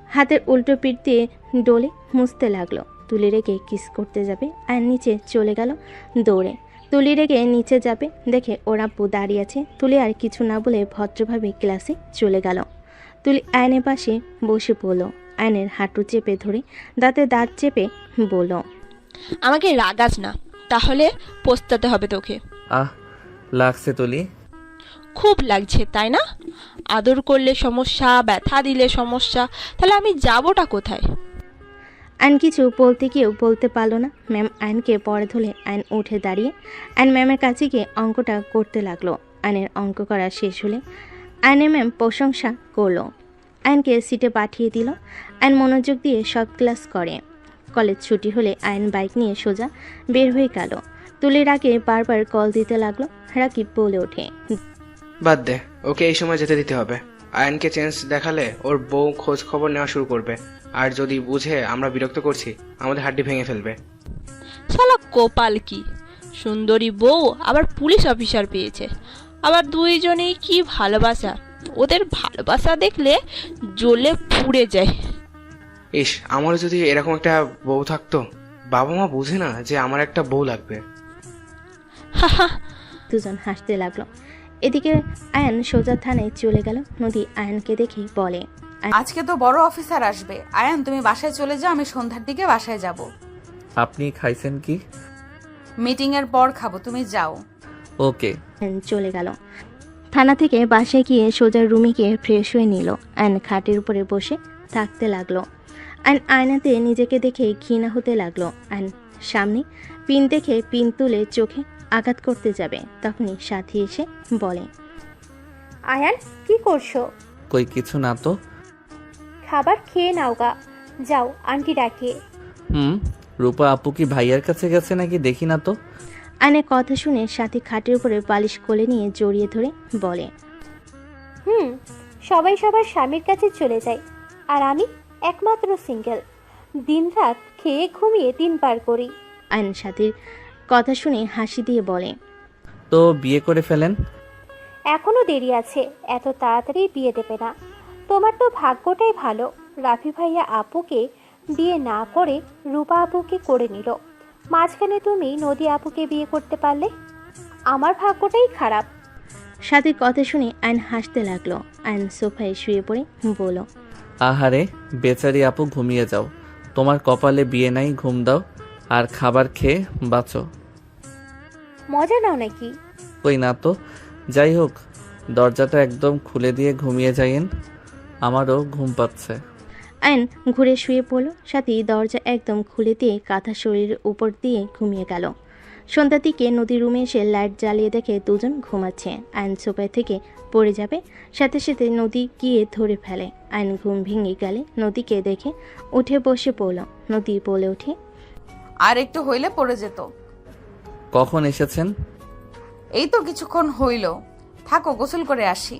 হাতের উল্টো পিঠ দিয়ে ডলে মুছতে লাগলো। তুলি রেখে কিস করতে যাবে, আর নিচে চলে গেল দৌড়ে। তুলি রেখে নিচে যাবে দেখে ওর আব্বু দাঁড়িয়ে আছে। তুলি আর কিছু না বলে ভদ্রভাবে ক্লাসে চলে গেল। তুলি আয়নের পাশে বসে পড়ল। আয়নের হাঁটু চেপে ধরে দাঁতে দাঁত চেপে বলল, আমাকে রাগাস না, তাহলে পস্তাতে হবে তোকে। আহ, লাগছে তুলি। খুব লাগছে তাই না? আদর করলে সমস্যা, ব্যথা দিলে সমস্যা, তাহলে আমি যাবোটা কোথায়? আইন কিছু বলতে গিয়েও বলতে পারলো না। ম্যাম আইনকে পরে ধরে আইন উঠে দাঁড়িয়ে আইন ম্যামের কাছে গিয়ে অঙ্কটা করতে লাগলো। আইনের অঙ্ক করা শেষ হলে আইনের ম্যাম প্রশংসা করলো। আইনকে সিটে পাঠিয়ে দিল। আইন মনোযোগ দিয়ে সব ক্লাস করে। কলেজ ছুটি হলে আইন বাইক নিয়ে সোজা বের হয়ে গেল। তুলির আগে বারবার কল দিতে লাগলো। রাকিব বলে ওঠে, বাদ দে, ওকে এই সময় যেতে দিতে হবে। আয়নকে চেঞ্জ দেখালে ওর বউ খোঁজ খবর নেওয়া শুরু করবে, আর যদি বুঝে আমরা বিরক্ত করছি আমাদের হাড্ডি ভেঙে ফেলবে। শালা কপাল কি, সুন্দরী বউ আবার পুলিশ অফিসার পেয়েছে। আবার দুইজনেই কি ভালোবাসা, ওদের ভালোবাসা দেখলে জ্বলে পুড়ে যায়। ইস, আমারও যদি এরকম একটা বউ থাকতো। বাবা মা বুঝে না যে আমার একটা বউ লাগবে। দুজন হাসতে লাগলো। এদিকে আয়ন সোজা থানায় চলে গেল। নদী আয়নকে দেখে বলে, আজকে তো বড় অফিসার আসবে। আয়ান, তুমি বাসায় চলে যাও, আমি সন্ধ্যার দিকে বাসায় যাব। আপনি খাইছেন কি? মিটিং এর পর খাবো, তুমি যাও। ওকে। চলে গেল। থানা থেকে বাসায় গিয়ে সোজা রুমে গিয়ে ফ্রেশ হয়ে নিল। আয়ন খাটের উপরে বসে থাকতে লাগলো। আয়ন আয়নাতে নিজেকে দেখে ঘৃণা হতে লাগলো। আয়ন সামনে পিন দেখে পিন তুলে চোখে আঘাত করতে যাবে, তখনই সাথী এসে বলে, আয়ান কি করছো? কই কিছু না তো। খাবার খেয়ে নাও গা, যাও আন্টি ডাকে। রূপা আপু কি ভাইয়ার কাছে গেছে নাকি দেখি না তো। আয়নের কথা শুনে সাথী খাটের উপরে বালিশ কোলে নিয়ে জড়িয়ে ধরে বলে, সবাই সবার স্বামীর কাছে চলে যায়, আর আমি একমাত্র সিঙ্গেল। দিনরাত খেয়ে ঘুমিয়ে দিন পার করি। আয়ন সাথীর কথা শুনে হাসি দিয়ে বলে, তো বিয়ে করে ফেলেন। এখনো দেরি আছে, এত তাড়াতাড়ি বিয়ে দেবে না। তোমার তো ভাগ্যটাই ভালো, রাফি ভাইয়া আপুকে বিয়ে না করে রূপা আপুকে করে নিল। মাঝখানে তুমি নদী আপুকে বিয়ে করতে পারলে। আমার ভাগ্যটাই খারাপ। সাথীর কথা শুনে আয়ন হাসতে লাগলো। আয়ন সোফায় শুয়ে পড়ে বলল, আহারে বেচারি আপু, ঘুমিয়ে যাও। তোমার কপালে বিয়ে নাই, ঘুম দাও আর খাবার খেয়ে বাঁচো। মজা নাও নাকি? কই না তো। যাই হোক, দরজাটা একদম খুলে দিয়ে ঘুমিয়ে যাইয়েন, আমারও ঘুম পাচ্ছে। আয়ন ঘুরে শুয়ে পড়ল। সাথী দরজা একদম খুলে দিয়ে কাঁথা শরীরের উপর দিয়ে ঘুমিয়ে গেল। সন্ধ্যার দিকে নদীর রুমে এসে লাইট জ্বালিয়ে দেখে দুজন ঘুমাচ্ছে। আয়ন সোফায় থেকে পড়ে যাবে, সাথে সাথে নদী গিয়ে ধরে ফেলে। আয়ন ঘুম ভেঙে গেলে নদীকে দেখে উঠে বসে পড়ল। নদী বলে ওঠে, আর একটু হইলে পড়ে যেত। কখন এসেছেন? এই তো কিছুক্ষণ হইল। থাকো, গোসল করে আসি।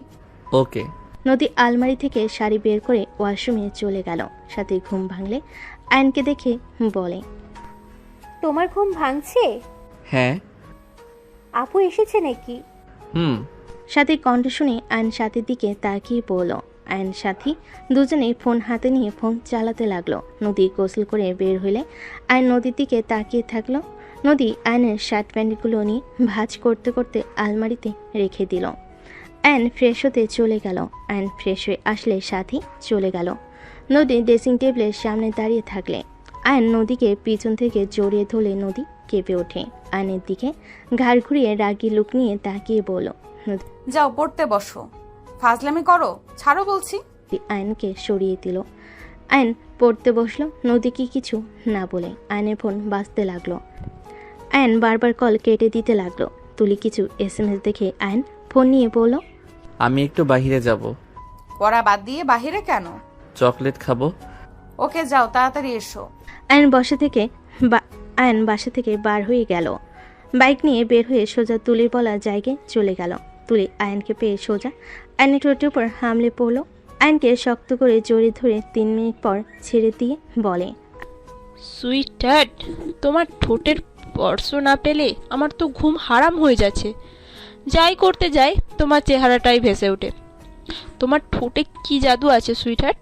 ওকে। নদী আলমারি থেকে শাড়ি বের করে ওয়াশরুমে চলে গেল। সাথে ঘুম ভাঙলে আয়নকে দেখে বলে, তোমার ঘুম ভাঙছে? হ্যাঁ। আপু এসেছে নাকি? সাথে কণ্ঠ শুনে আয়ন সাথীর দিকে তাকিয়ে পড়ল। আয়ন সাথী দুজনেই ফোন হাতে নিয়ে ফোন চালাতে লাগলো। নদী গোসল করে বের হইলে আয়ন নদীর দিকে তাকিয়ে থাকলো। নদী আয়নের শার্ট প্যান্টগুলো নিয়ে ভাঁজ করতে করতে আলমারিতে রেখে দিল। আয়ন ফ্রেশ হতে চলে গেল। আয়ন ফ্রেশ হয়ে আসলে সাথী চলে গেল। নদী ড্রেসিং টেবিলের সামনে দাঁড়িয়ে থাকলে আয়ন নদীকে পিছন থেকে জড়িয়ে ধরলে নদী কেঁপে ওঠে। আয়নের দিকে ঘাড় ঘুরিয়ে রাগী লুক নিয়ে তাকিয়ে বলল, যাও পড়তে বসো। ফাজলামি করো, ছাড়ো বলছি। আয়নকে সরিয়ে দিল। আয়ন পড়তে বসলো। নদীকে কিছু না বলে আয়নের ফোন বাজতে লাগলো। আয়ন বারবার কল কেটে দিতে লাগলো। তুলি কিছু SMS দেখে আয়ন ফোন নিয়ে বলল, আমি একটু বাইরে যাব। পড়া বাদ দিয়ে বাহিরে কেন? চকলেট খাবো। ওকে যাও, তাড়াতাড়ি এসো। আয়ন বাসা থেকে বার হয়ে গেল। বাইক নিয়ে বের হয়ে সোজা তুলির বলা জায়গায় চলে গেল। তুলি আয়নকে পেয়ে সোজা আয়নের ঠোঁটের উপর হামলে পড়ল। আয়নকে শক্ত করে জড়িয়ে ধরে 3 মিনিট পর ছেড়ে দিয়ে বলে, সুইট হার্ট, তোমার ঠোঁটের স্পর্শ না পেলে আমার তো ঘুম হারাম হয়ে যাচ্ছে। যাই করতে যাই তোমার চেহারাটাই ভেসে ওঠে। তোমার ঠোঁটে কি জাদু আছে সুইট হার্ট?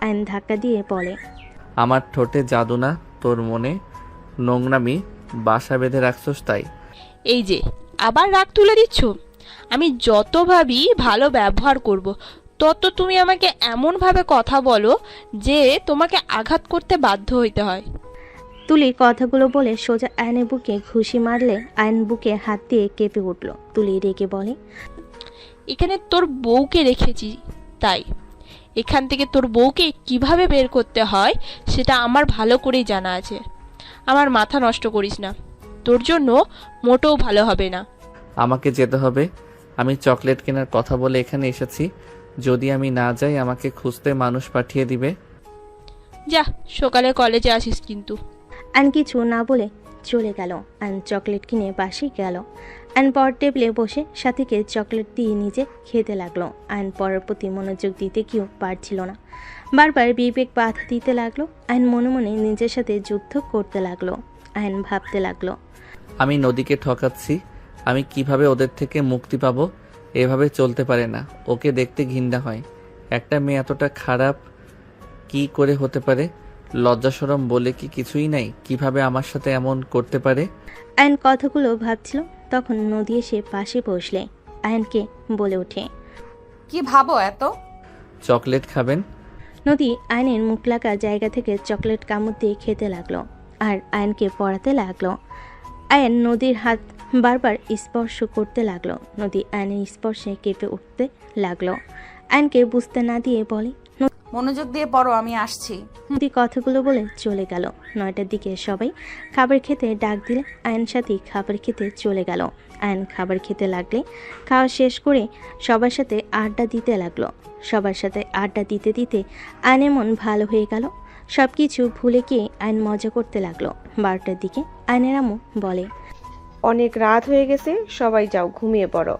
আয়ন ধাক্কা দিয়ে বলে, আমার ঠোঁটে জাদু না, তোর মনে নোংরামি বাসা বেঁধে রাখছস তাই। এই যে আবার রাগ তুলে দিচ্ছ। আমি যত ভাবি ভালো ব্যবহার করব, তত তুমি আমাকে এমনভাবে কথা বলো যে তোমাকে আঘাত করতে বাধ্য হইতে হয়। তুলি কথাগুলো বলে সোজা আয়নের বুকে ঘুষি মারলে আয়ন বুকে হাত দিয়ে কেঁপে উঠল। তুলি রেগে বলে, এখানে তোর বউকে রেখেছি, তাই এখান থেকে তোর বউকে কিভাবে বের করতে হয় সেটা আমার ভালো করেই জানা আছে। আমার মাথা নষ্ট করিস না, তোর জন্য মোটেও ভালো হবে না। আমাকে যেতে হবে। আমি চকলেট কেনার কথা বলে এখানে এসেছি। যদি আমি না যাই আমাকে খুঁজতে মানুষ পাঠিয়ে দিবে। যা, সকালে কলেজে আসিস কিন্তু। আয়ন কিছু না বলে চলে গেল। আয়ন চকলেট কিনে বাসে গেল। আয়ন পর টেবিলে বসে সাথীকে চকলেট দিয়ে নিজে খেতে লাগলো। আয়ন পড়ার প্রতি মনোযোগ দিতে কেউ পারছিল না। বারবার বিবেক বাধা দিতে লাগলো। আয়ন মনে মনে নিজের সাথে যুদ্ধ করতে লাগলো। আয়ন ভাবতে লাগলো, আমি নদীকে ঠকাচ্ছি। আমি কিভাবে ওদের থেকে মুক্তি পাবো? এভাবে চলতে পারে না। ওকে দেখতে ঘৃণা হয়। একটা মেয়ে এতটা খারাপ কি করে হতে পারে? লজ্জা শরম বলে কি কিছুই নাই? কিভাবে আমার সাথে এমন করতে পারে? আয়ন কথাগুলো ভাবছিল, তখন নদী এসে পাশে বসলে আয়নকে বলে ওঠে, কি ভাবো এত? চকলেট খাবেন? নদী আয়নের মুখ লাগা জায়গা থেকে চকলেট কামড় দিয়ে খেতে লাগলো আর আয়নকে পড়াতে লাগলো। আয়ন নদীর হাত বারবার স্পর্শ করতে লাগলো। নদী আয়নের স্পর্শে কেঁপে উঠতে লাগলো। আয়নকে বুঝতে না দিয়ে বলে, মনোযোগ দিয়ে পড়ো, আমি আসছি। নদী কথাগুলো বলে চলে গেল। 9টার দিকে সবাই খাবার খেতে ডাক দিলে আয়ন সাথে খাবার খেতে চলে গেল। আয়ন খাবার খেতে লাগলে খাওয়া শেষ করে সবার সাথে আড্ডা দিতে লাগলো। সবার সাথে আড্ডা দিতে দিতে আয়নের মন ভালো হয়ে গেল। সব কিছু ভুলে গিয়ে আয়ন মজা করতে লাগলো। 12টার দিকে আয়নের আম্মু বলে, অনেক রাত হয়ে গেছে, সবাই যাও ঘুমিয়ে পড়ো।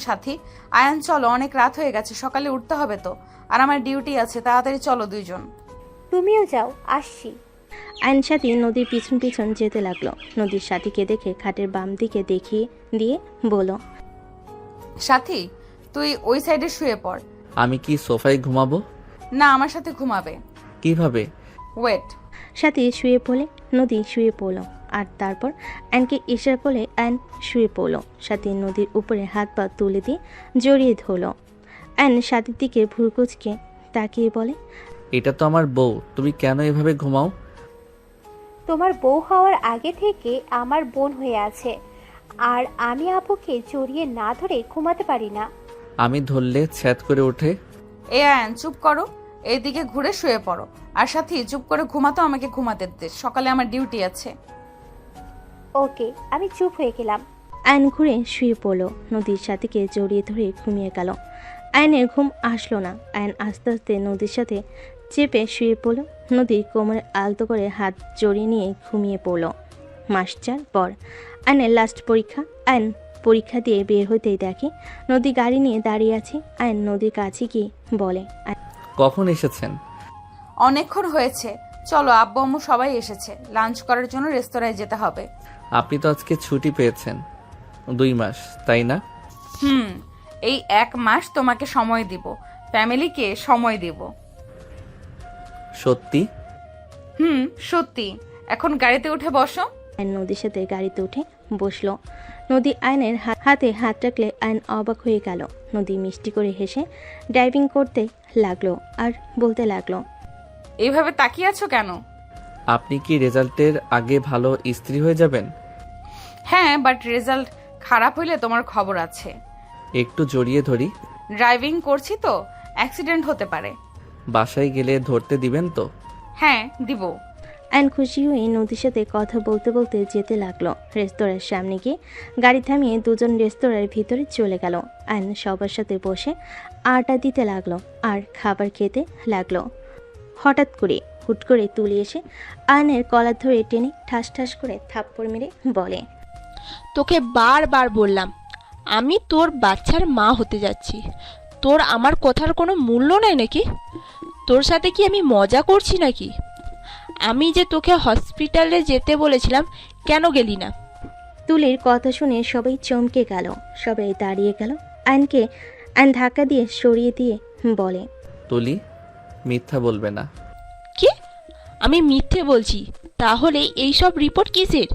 সাথী, আয়ান চলো, অনেক রাত হয়ে গেছে, সকালে উঠতে হবে তো, আর আমার ডিউটি আছে, তাড়াতাড়ি চলো দুইজন। তুমিও যাও, আসছি। আয়ন সাথী নদীর পিছন পিছন যেতে লাগলো। নদীর সাথীকে দেখে খাটের বাম দিকে দেখিয়ে দিয়ে বলল, সাথী তুই ওই সাইডে শুয়ে পড়। আমি কি সোফায় ঘুমাবো? না, আমার সাথে ঘুমাবে। কিভাবে? ওয়েট। সাথী শুয়ে পড়লে নদী শুয়ে পড়ল, আর তারপর আয়নকে ইশারা করলে আয়ন শুয়ে পড়ল। সাথী নদীর উপরে হাত পা তুলে দিয়ে জড়িয়ে ধরল। আয়ন সাথীর দিকে ভুরকুচকে তাকিয়ে বলে, এটা তো আমার বউ, তুমি কেন এভাবে ঘুমাও? তোমার বউ হওয়ার আগে থেকে আমার বোন হয়ে আছে, আর আমি আপুকে জড়িয়ে না ধরে ঘুমাতে পারি না। আমি ধরলে ছ্যাদ করে ওঠে। এ আয়ান চুপ করো, এইদিকে ঘুরে শুয়ে পড়ো। আর সাথী চুপ করে ঘুমাতো, আমাকে ঘুমাতে দে, সকালে আমার ডিউটি আছে। ওকে, আমি চুপ হয়ে গেলাম। আয়ন ঘুরে শুয়ে পড়ল। নদীর সাথীকে জড়িয়ে ধরে ঘুমিয়ে গেল। আয়নের ঘুম আসলো না। আয়ন আস্তে আস্তে নদীর সাথে চেপে শুয়ে পড়ল। নদীর কোমরে আলতো করে হাত জড়িয়ে নিয়ে ঘুমিয়ে পড়ল। মাস 4 পর আয়নের লাস্ট পরীক্ষা। আয়ন পরীক্ষা দিয়ে বের হতেই দেখে নদী গাড়ি নিয়ে দাঁড়িয়ে আছে। আয়ন নদীর কাছে গিয়ে বলে, কখন এসেছেন? অনেকক্ষণ হয়েছে, চলো, আব্বু আম্মু সবাই এসেছে, লাঞ্চ করার জন্য রেস্তোরাঁয় যেতে হবে। আপনি তো আজকে ছুটি পেয়েছেন 2 মাস, তাই না? এই 1 মাস তোমাকে সময় দিব, ফ্যামিলিকে সময় দিব। সত্যি? সত্যি। এখন গাড়িতে উঠে বসো। আয়ন নদীর সাথে গাড়িতে উঠে বসলো। নদী আয়নের হাতে হাত রাখলে আয়ন অবাক হয়ে গেল। নদী মিষ্টি করে হেসে ড্রাইভিং করতে লাগলো আর বলতে লাগলো, এইভাবে তাকিয়ে আছো কেন? আপনি কি রেজাল্টের আগে ভালো স্ত্রী হয়ে যাবেন? হ্যাঁ, বাট রেজাল্ট খারাপ হইলে তোমার খবর আছে। একটু জড়িয়ে ধরি। ড্রাইভিং করছি তো, অ্যাক্সিডেন্ট হতে পারে। বাসায় গেলে ধরতে দিবেন তো? হ্যাঁ, দিব। আয়ন খুশি হয়ে নদীর সাথে কথা বলতে বলতে যেতে লাগলো। রেস্তোরাঁর সামনে গিয়ে গাড়ি থামিয়ে দুজন রেস্তোরাঁর ভিতরে চলে গেল। আয়ন সবার সাথে বসে আড্ডা দিতে লাগলো আর খাবার খেতে লাগলো। হঠাৎ করে হুট করে তুলে এসে আয়নের কলার ধরে টেনে ঠাস ঠাস করে থাপ্পড় মেরে বলে, তোকে বারবার বললাম আমি তোর বাচ্চার মা হতে যাচ্ছি, তোর আমার কথার কোনো মূল্য নাই নাকি? তোর সাথে কি আমি মজা করছি নাকি? আমি যে তোকে হসপিটালে যেতে বলেছিলাম, কেন গেলি না? তুলির কথা শুনে সবাই চমকে গেল। সবাই দাঁড়িয়ে গেল। আয়ন ধাক্কা দিয়ে সরিয়ে দিয়ে বলে, তুলি, মিথ্যা বলবে না। কি? আমি মিথ্যে বলছি? তাহলে এই সব রিপোর্ট কিসের?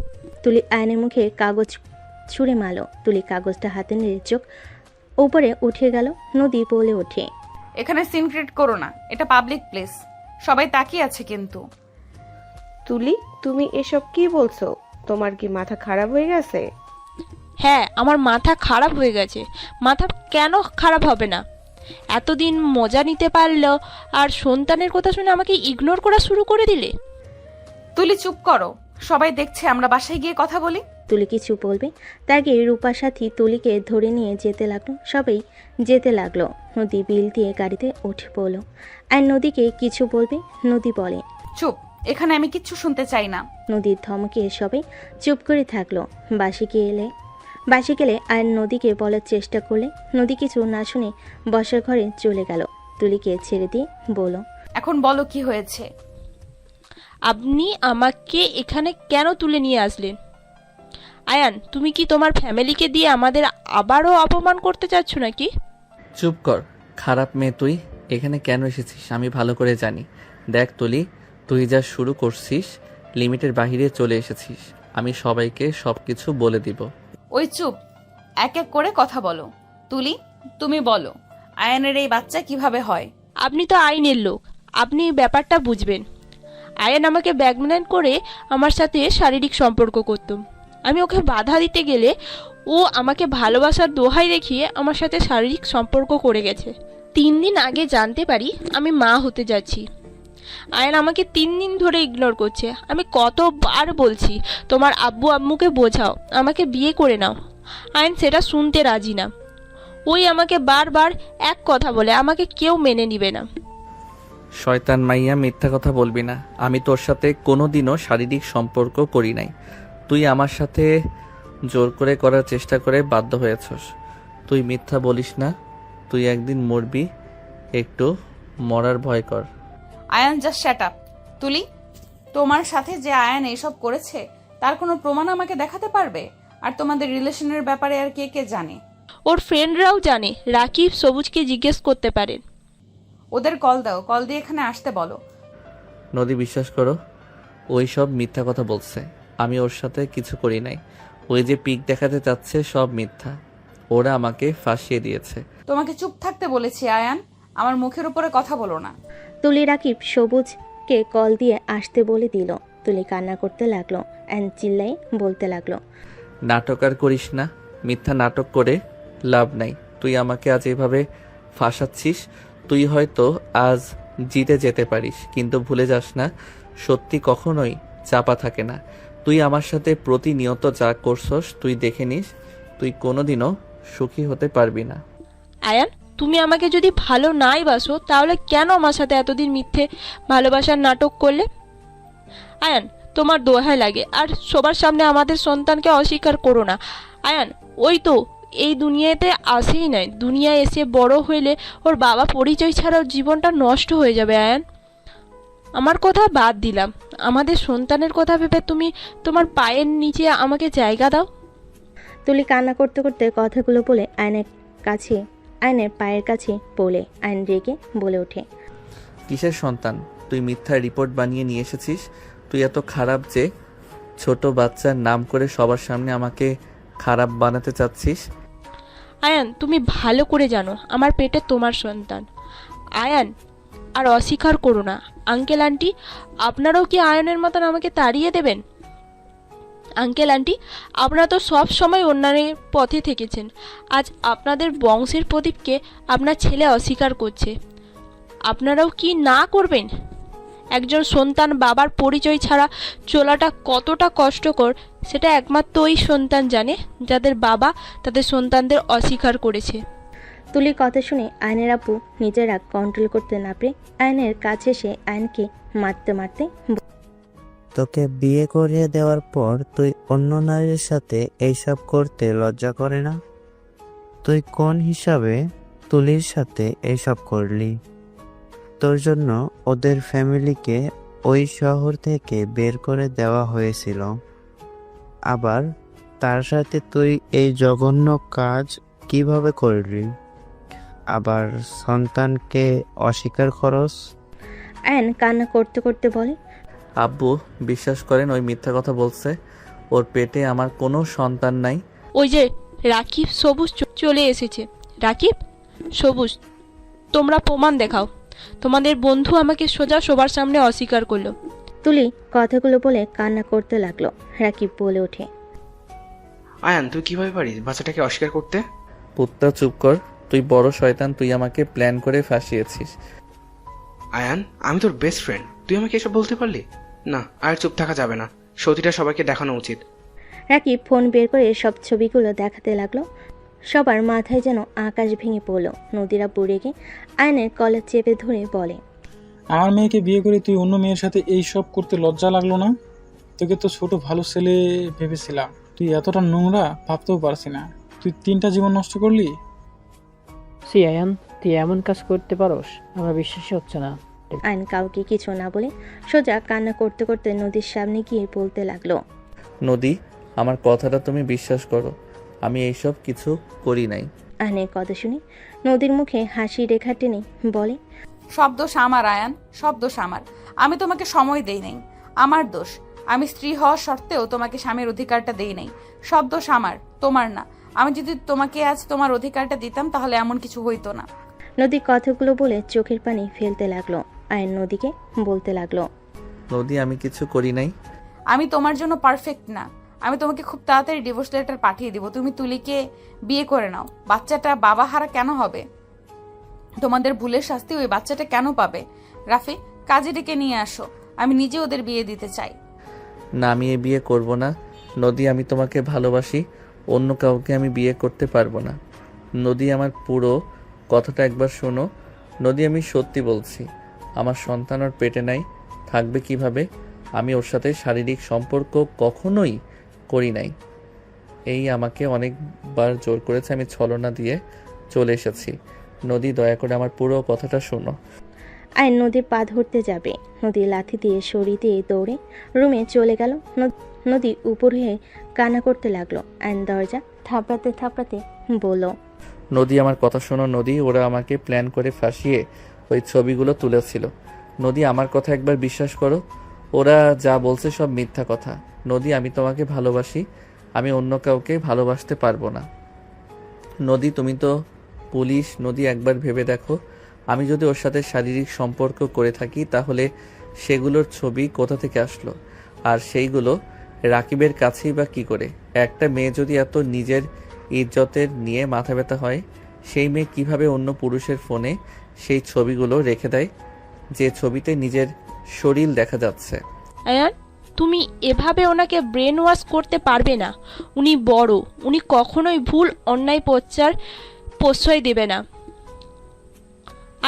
তুলি আয়নের মুখে কাগজ ছুঁড়ে মারল। তুলি কাগজটা হাতে নিয়ে চোখ উপরে উঠে গেল। নদী বলে ওঠে, এখানে সিন ক্রিয়েট করো না, এটা পাবলিক প্লেস, সবাই তাকিয়ে আছে কিন্তু। তুলি, তুমি এসব কি বলছো? তোমার কি মাথা খারাপ হয়ে গেছে? হ্যাঁ, আমার মাথা খারাপ হয়ে গেছে। মাথা কেন খারাপ হবে না? এতদিন মজা নিতে পারলো, আর সন্তানের কথা শুনে আমাকে ইগনোর করা শুরু করে দিলে। তুলি চুপ করো, সবাই দেখছে, আমরা বাসায় গিয়ে কথা বলি। তুলি কিছু বলবে তার আগে রূপার সাথী তুলিকে ধরে নিয়ে যেতে লাগলো। সবাই যেতে লাগলো। নদী বিল দিয়ে গাড়িতে উঠে পড়ল। আর নদীকে কিছু বলবে। নদী বলে, চুপ, এখানে আমি কিচ্ছু শুনতে চাই না। নদীর ধমকে সবাই চুপ করে থাকলো। বাসে গেলে আর নদীকে বলার চেষ্টা করলে নদী কিছু না শুনে বসার ঘরে চলে গেল। তুলিকে ছেড়ে দিয়ে বলল, এখন বলো কি হয়েছে। আপনি আমাকে এখানে কেন তুলে নিয়ে আসলেন? আয়ান, তুমি কি তোমার ফ্যামিলিকে দিয়ে আমাদের আবারও অপমান করতে চাচ্ছ নাকি? চুপ কর, খারাপ মেয়ে তুই। এখানে কেন এসেছিস আমি ভালো করে জানি। দেখ তুলি, তুই যা শুরু করছিস লিমিটের বাইরে চলে এসেছিস। আমি সবাইকে সবকিছু বলে দিব। ওই চুপ, এক এক করে কথা বলো। তুলি, তুমি বলো, আয়ানের এই বাচ্চা কিভাবে হয়? আপনি তো আইনের লোক, আপনি ব্যাপারটা বুঝবেন। আয়ান আমাকে ব্ল্যাকমেল করে আমার সাথে শারীরিক সম্পর্ক করত। আমি ওকে বাধা দিতে গেলে ও আমাকে ভালোবাসার দোহাই দেখিয়ে আমার সাথে শারীরিক সম্পর্ক করে গেছে। 3 দিন আগে জানতে পারি আমি মা হতে যাচ্ছি। আয়ান আমাকে 3 দিন ধরে ইগনোর করছে। আমি কতবার বলছি তোমার আব্বু আম্মুকে বোঝাও, আমাকে বিয়ে করে নাও। আয়ান সেটা শুনতে রাজি না। ওই আমাকে বারবার এক কথা বলে, আমাকে কেউ মেনে নিবে না। শয়তান মাইয়া, মিথ্যা কথা বলবি না। আমি তোর সাথে কোনোদিনও শারীরিক সম্পর্ক করি নাই। তুই আমার সাথে জোর করে করার চেষ্টা করে বাধ্য হয়েছস। তুই মিথ্যা বলিস না, তুই একদিন মরবি, একটু মরার ভয় কর। Ayaan just shut up. Tuli, তোমার সাথে যে আয়ান এইসব করেছে তার কোনো প্রমাণ আমাকে দেখাতে পারবে? আর তোমাদের রিলেশনের ব্যাপারে আর কে কে জানে? ওর ফ্রেন্ডরাও জানে। রাকিব সবুজকে জিজ্ঞেস করতে পারেন। ওদের কল দাও, কল দিয়ে এখানে আসতে বলো। নদী, বিশ্বাস করো, ওই সব মিথ্যা কথা বলছে। আমি ওর সাথে কিছু করি নাই। ওই যে পিক দেখাতে চাচ্ছে সব মিথ্যা। ওরা আমাকে ফাঁসিয়ে দিয়েছে। তোমাকে চুপ থাকতে বলেছি আয়ান, আমার মুখের উপরে কথা বলো না। তুলি রাকিব সবুজকে কল দিয়ে আসতে বলে দিল। তুলি কান্না করতে লাগলো অ্যান্ড চিল্লাই বলতে লাগলো, নাটক আর করিস না, মিথ্যা নাটক করে লাভ নাই। তুই আমাকে আজ এভাবে ফাঁসাচ্ছিস। তুই হয়তো আজ জিতে যেতে পারিস, কিন্তু ভুলে যাস না, সত্যি কখনোই চাপা থাকে না। তুই আমার সাথে প্রতিনিয়ত যা করছস তুই দেখে নিস, তুই কোনোদিনও সুখী হতে পারবি না। আয়ান, তুমি আমাকে যদি ভালো নাই বাসো তাহলে কেন আমার সাথে এতদিন মিথ্যে ভালোবাসার নাটক করলে? আয়ান, তোমার দোহাই লাগে, আর সবার সামনে আমাদের সন্তানকে অস্বীকার করো না। আয়ান, ওই তো এই দুনিয়াতে আসেই নাই, দুনিয়ায় এসে বড় হইলে ওর বাবা পরিচয় ছাড়া ওর জীবনটা নষ্ট হয়ে যাবে। আয়ান, আমার কথা বাদ দিলাম, আমাদের সন্তানের কথা ভেবে তুমি তোমার পায়ের নিচে আমাকে জায়গা দাও। তুলি কান্না করতে করতে কথাগুলো বলে আয়নের পায়ের কাছে বলে আয়ন রেগে বলে ওঠে, কিসের সন্তান? তুই মিথ্যা রিপোর্ট বানিয়ে নিয়ে এসেছিস। তুই এত খারাপ যে ছোট বাচ্চার নাম করে সবার সামনে আমাকে খারাপ বানাতে চাচ্ছিস। আয়ান, তুমি ভালো করে জানো আমার পেটে তোমার সন্তান। আয়ান, আর অস্বীকার করো না। আঙ্কেল আন্টি, আপনারাও কি আয়নের মতন আমাকে তাড়িয়ে দেবেন? আঙ্কেল আন্টি, আপনারা তো সব সময় অন্যায়ের পথে থেকেছেন। আজ আপনাদের বংশের প্রদীপকে আপনার ছেলে অস্বীকার করছে। আপনারাও কি না করবেন? একজন সন্তান বাবার পরিচয় ছাড়া চলাটা কতটা কষ্টকর সেটা একমাত্র ওই সন্তান জানে যাদের বাবা তাদের সন্তানদের অস্বীকার করেছে। তুলির কথা শুনে আয়নের আব্বু নিজের রাগ কন্ট্রোল করতে না পেরে আয়নের কাছে এসে আয়নকে মারতে মারতে তোকে বিয়ে করিয়ে দেওয়ার পর তুই অন্য নারীর সাথে এইসব করতে লজ্জা করে না? তুই কোন হিসাবে তুলির সাথে এইসব করলি? তোর জন্য ওদের ফ্যামিলিকে ওই শহর থেকে বের করে দেওয়া হয়েছিল, আবার তার সাথে তুই এই জঘন্য কাজ কিভাবে করলি? আবার সন্তানকে অস্বীকার করস? আয়ন কান্না করতে করতে বলে, আব্বু, বিশ্বাস করেন ওই মিথ্যা কথা বলছে। ওর পেটে আমার কোনো সন্তান নাই। ওই যে রাকিব সবুজ চলে এসেছে। রাকিব, সবুজ, তোমরা প্রমাণ দেখাও। তোমাদের বন্ধু আমাকে সোজা সবার সামনে অস্বীকার করলো। তুলি কথাগুলো বলে কান্না করতে লাগলো। রাকিব বলে ওঠে, আয়ান, তুই কিভাবে পারিস বাচ্চাটাকে অস্বীকার করতে? পুত্তা, চুপ কর। তুই বড় শয়তান। তুই আমাকে প্ল্যান করে ফাঁসিয়েছিস। আয়ান, আমি তোর বেস্ট ফ্রেন্ড, তুই আমাকে এসব বলতে পারলি না? আর চুপ থাকা যাবে না, সত্যিটা সবাইকে দেখানো উচিত। রাকিব ফোন বের করে সব ছবিগুলো দেখাতে লাগলো। সবার মাথায় যেন আকাশ ভেঙে পড়লো। নদীরা বুড়ে গিয়ে আয়নের কলার চেপে ধরে বলে, আমার মেয়েকে বিয়ে করে তুই অন্য মেয়ের সাথে এই সব করতে লজ্জা লাগলো না? তোকে তো ছোট ভালো ছেলে ভেবেছিলাম, তুই এতটা নোংরা ভাবতেও পারছি না। তুই 3টা জীবন নষ্ট করলি। সি আয়ান, তুই এমন কাজ করতে পারোস? আমার বিশ্বাসই হচ্ছে না। আয়ন কাউকে কিছু না বলে সোজা কান্না করতে করতে নদীর সামনে গিয়ে বলতে লাগলো, নদী, আমার কথাটা তুমি বিশ্বাস করো, আমি এইসব কিছু করি নাই। আয়নের কথা শুনে নদীর মুখে হাসি রেখা টেনে বলে, সব দোষ আমার আয়ান, সব দোষ আমার। আমি তোমাকে সময় দেই নাই, আমার দোষ। আমি স্ত্রী হওয়া সত্ত্বেও তোমাকে স্বামীর অধিকারটা দেই নাই। সব দোষ আমার, তোমার না। আমি যদি তোমাকে আজ তোমার অধিকারটা দিতাম তাহলে এমন কিছু হইতো না। নদী কথাগুলো বলে চোখের পানি ফেলতে লাগলো। আয়ন নদীকে বলতে লাগলো, নদী, আমি কিছু করি নাই। আমি তোমার জন্য পারফেক্ট না। আমি তোমাকে খুব তাড়াতাড়ি ডিভোর্স লেটার পাঠিয়ে দিব। তুমি তুলিকে বিয়ে করে নাও। বাচ্চাটা বাবা হারা কেন হবে? তোমাদের ভুলের শাস্তি ওই বাচ্চাটা কেন পাবে? রাফি, কাজে ডেকে নিয়ে আসো, আমি নিজে ওদের বিয়ে দিতে চাই। না, আমি এ বিয়ে করব না। নদী, আমি তোমাকে ভালোবাসি, অন্য কাউকে আমি বিয়ে করতে পারবো না। নদী, আমার পুরো কথাটা একবার শোনো। নদী, আমি সত্যি বলছি, আমার সন্তান ওর পেটে নাই, থাকবে কিভাবে? আমি ওর সাথে শারীরিক সম্পর্ক কখনোই করি নাই। এই আমাকে অনেকবার জোর করেছে, আমি ছলনা দিয়ে চলে এসেছি। নদী, দয়া করে আমার পুরো কথাটা শোনো। আয়ন নদীর পা ধরতে যাবে, নদী লাথি দিয়ে সরিয়ে দিয়ে দৌড়ে রুমে চলে গেল। নদী উপর হয়ে কান্না করতে লাগলো। আয়ন দরজা থাপড়াতে থাপড়াতে বলল, নদী, আমার কথা শোনো। নদী, ওরা আমাকে প্ল্যান করে ফাঁসিয়ে ওই ছবিগুলো তুলেছিল। নদী, আমার কথা একবার বিশ্বাস করো, ওরা যা বলছে সব মিথ্যা কথা। নদী, আমি তোমাকে ভালোবাসি, আমি অন্য কাউকে ভালোবাসতে পারবো না। নদী, তুমি তো পুলিশ। নদী, একবার ভেবে দেখো, আমি যদি ওর সাথে শারীরিক সম্পর্ক করে থাকি তাহলে সেগুলোর ছবি কোথা থেকে আসলো? আর সেইগুলো রাকিবের কাছেই বা কী করে? একটা মেয়ে যদি এত নিজের ইজ্জতের নিয়ে মাথা ব্যথা হয়, সেই মেয়ে কিভাবে অন্য পুরুষের ফোনে সেই ছবিগুলো রেখে দেয়, যে ছবিতে নিজের শরীর দেখা যাচ্ছে? আয়ান, তুমি এভাবে ওনাকে ব্রেন ওয়াশ করতে পারবে না। উনি বড়, উনি কখনোই ভুল অন্যায় প্রশ্রয় দেবে না।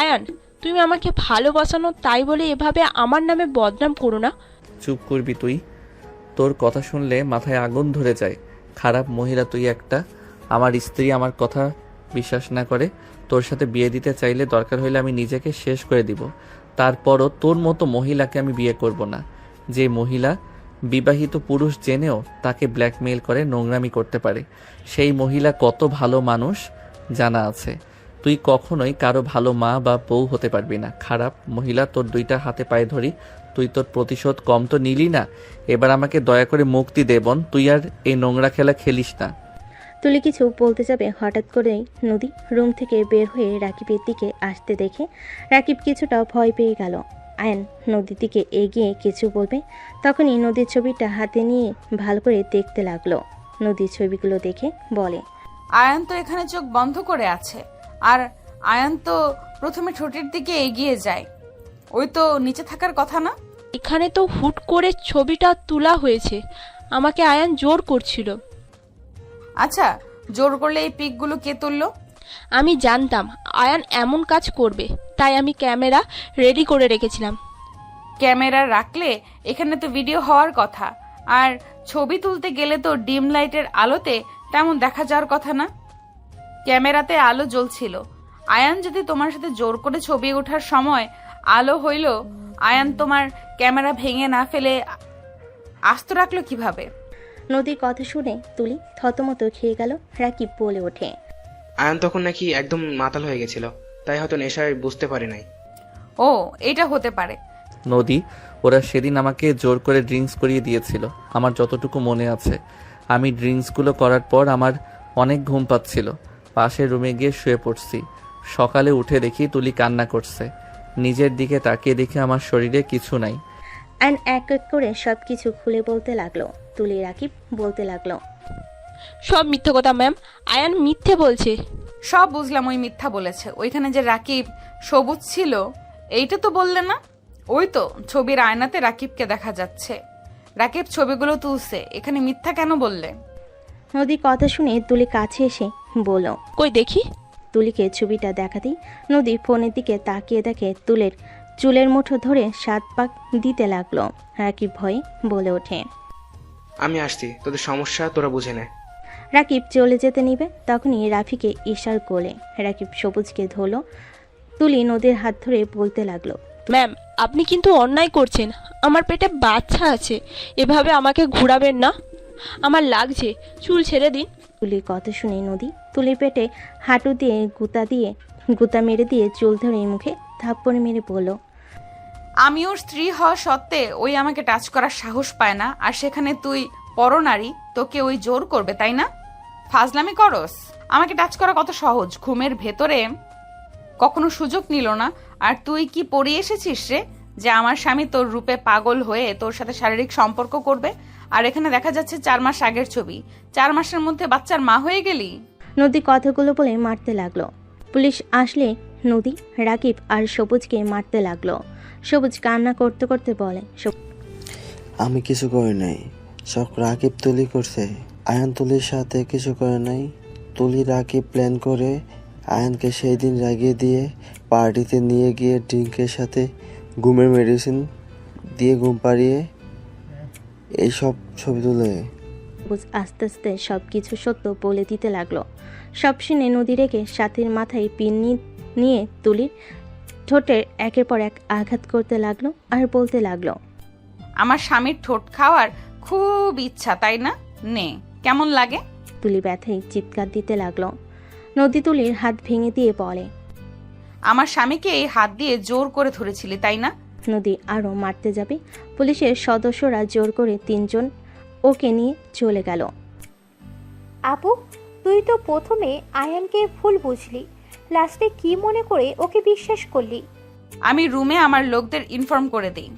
আয়ান, তুমি আমাকে ভালোবাসানো তাই বলে এভাবে আমার নামে বদনাম করো না। চুপ করবি তুই? তোর কথা শুনলে মাথায় আগুন ধরে যায়। খারাপ মহিলা তুই একটা। আমার স্ত্রী আমার কথা বিশ্বাস না করে তোর সাথে বিয়ে দিতে চাইলে দরকার হইলে আমি নিজেকে শেষ করে দিব। তারপরও তোর মতো মহিলাকে আমি বিয়ে করব না, যে মহিলা বিবাহিত পুরুষ জেনেও তাকে ব্ল্যাকমেইল করে নোংরামি করতে পারে। সেই মহিলা কত ভালো মানুষ জানা আছে। তুই কখনোই কারো ভালো মা বা বউ হতে পারবি না। খারাপ মহিলা, তোর দুইটা হাতে পায়ে ধরি, তুই তোর প্রতিশোধ কম তো নিলি না। এবার আমাকে দয়া করে মুক্তি দে বোন, তুই আর এই নোংরা খেলা খেলিস না। তুলি কিছু বলতে যাবে, হঠাৎ করেই নদী রুম থেকে বের হয়ে রাকিবের দিকে আসতে দেখে রাকিব কিছুটা ভয় পেয়ে গেল। আয়ন নদীর দিকে এগিয়ে কিছু বলবে, তখনই নদীর ছবিটা হাতে নিয়ে ভালো করে দেখতে লাগলো। নদীর ছবিগুলো দেখে বলে, আয়ান তো এখানে চোখ বন্ধ করে আছে, আর আয়ান তো প্রথমে ঠোঁটের দিকে এগিয়ে যায়। ওই তো নিচে থাকার কথা না? এখানে তো হুট করে ছবিটা তোলা হয়েছে, আমাকে আয়ান জোর করছিল। আচ্ছা, জোর করলে এই পিকগুলো কে তুললো? আমি জানতাম আয়ান এমন কাজ করবে, তাই আমি ক্যামেরা রেডি করে রেখেছিলাম। ক্যামেরা রাখলে এখানে তো ভিডিও হওয়ার কথা, আর ছবি তুলতে গেলে তো ডিম লাইটের আলোতে তেমন দেখা যাওয়ার কথা না। ক্যামেরাতে আলো জ্বলছিল। আয়ান যদি তোমার সাথে জোর করে ছবি ওঠার সময় আলো হইল, আয়ান তোমার ক্যামেরা ভেঙে না ফেলে আস্ত রাখলো কিভাবে? নদীর কথা শুনে তুলি থতমত খেয়ে গেল। রাকিব বলে ওঠে, আয়ান তখন নাকি একদম মাতাল হয়ে গেছিল, তাই হয়তো নেশায় বুঝতে পারে নাই। ও, এটা হতে পারে। নদী, ওরা সেদিন আমাকে জোর করে ড্রিঙ্কস করিয়ে দিয়েছিল। আমার যতটুকু মনে আছে, আমি ড্রিঙ্কসগুলো করার পর আমার অনেক ঘুম পাচ্ছিল। পাশের রুমে গিয়ে শুয়ে পড়ছি। সকালে উঠে দেখি তুলি কান্না করছে। নিজের দিকে তাকিয়ে দেখি আমার শরীরে কিছু নাই। আয়ন এক এক করে সবকিছু খুলে বলতে লাগলো। তুলি রাকিব বলতে লাগলো, সব মিথ্যে কথা ম্যাম, আয়ান মিথ্যে বলছে। সব বুঝলাম, ওই মিথ্যা বলেছে। ওইখানে যে রাকিব সবুজ ছিল, এইটা তো বললে না? ওই তো ছবির আয়নাতে রাকিবকে দেখা যাচ্ছে। রাকিব ছবিগুলো তুলছে, এখানে মিথ্যা কেন বললে? নদীর কথা শুনে তুলি কাছে এসে বলল, কই দেখি। তুলিকে ছবিটা দেখাতেই নদী ফোনের দিকে তাকিয়ে দেখে তুলের চুলের মুঠো ধরে 7 পাক দিতে লাগলো। রাকিব ভয়ে বলে ওঠে, আমি আসছি, তোদের সমস্যা তোরা বুঝে নে। রাকিব চলে যেতে নিবে, তখনই রাফিকে ইশার কোলে রাকিব সবুজকে ধরলো। তুলি নদীর হাত ধরে বলতে লাগলো, ম্যাম, আপনি কিন্তু অন্যায় করছেন। আমার পেটে বাচ্চা আছে, এভাবে আমাকে ঘোরাবেন না, আমার লাগছে, চুল ছেড়ে দিন। তুলির কথা শুনে নদী তুলির পেটে হাঁটু দিয়ে গুতা মেরে দিয়ে চুল ধরে মুখে থাপ্পড় মেরে বলল, আমি ওর স্ত্রী হওয়া সত্ত্বে ওই আমাকে টাচ করার সাহস পায় না, আর সেখানে তুই পরনারী, তোকে ওই জোর করবে, তাই না? ফাজলামি করস? আমাকে টাচ করা কত সহজ, ঘুমের ভেতরে কখনো সুযোগ নিল না। আর তুই কি পড়িয়ে এসেছিস রে, যে আমার স্বামী তোর রূপে পাগল হয়ে তোর সাথে শারীরিক সম্পর্ক করবে? আর এখানে দেখা যাচ্ছে 4 মাস আগের ছবি। 4 মাসের মধ্যে বাচ্চার মা হয়ে গেলি। নদী কথাগুলো বলে মারতে লাগলো। পুলিশ আসলে নদী রাকিব আর সবুজকে মারতে লাগলো। সবুজ কান্না করতে করতে বলে, আমি কিছু করি নাই, সব রাকিব তুলি করছে। আয়ান তুলির সাথে কিছু করে নাই। তুলি রাকিব প্ল্যান করে আয়ানকে সেই দিন রাগিয়ে দিয়ে পার্টিতে নিয়ে গিয়ে ড্রিঙ্কের সাথে ঘুমের মেডিসিন দিয়ে ঘুম পাড়িয়ে এইসব ছবি তুলে সবুজ আস্তে আস্তে সব কিছু সত্য বলে দিতে লাগলো। সব শুনে নদী রেখে সাথীর মাথায় পিন নিয়ে তুলির ঠোঁটের একের পর এক আঘাত করতে লাগলো আর বলতে লাগলো, আমার স্বামীর ঠোঁট খাওয়ার খুব ইচ্ছা, তাই না? নে, কেমন লাগে? তুলি ব্যথায় চিৎকার দিতে লাগলো। নদী তুলির হাত ভেঙে দিয়ে বলে, আমার স্বামীকে এই হাত দিয়ে জোর করে ধরেছিলি, তাই না? নদী আরও মারতে যাবে, পুলিশের সদস্যরা জোর করে 3 জন ওকে নিয়ে চলে গেল। আপু, তুই তো প্রথমে আয়ানকে ভুল বুঝলি, লাস্টে কি মনে করে ওকে বিশ্বাস করলি? আমি রুমে আমার লোকদের ইনফর্ম করে দিই,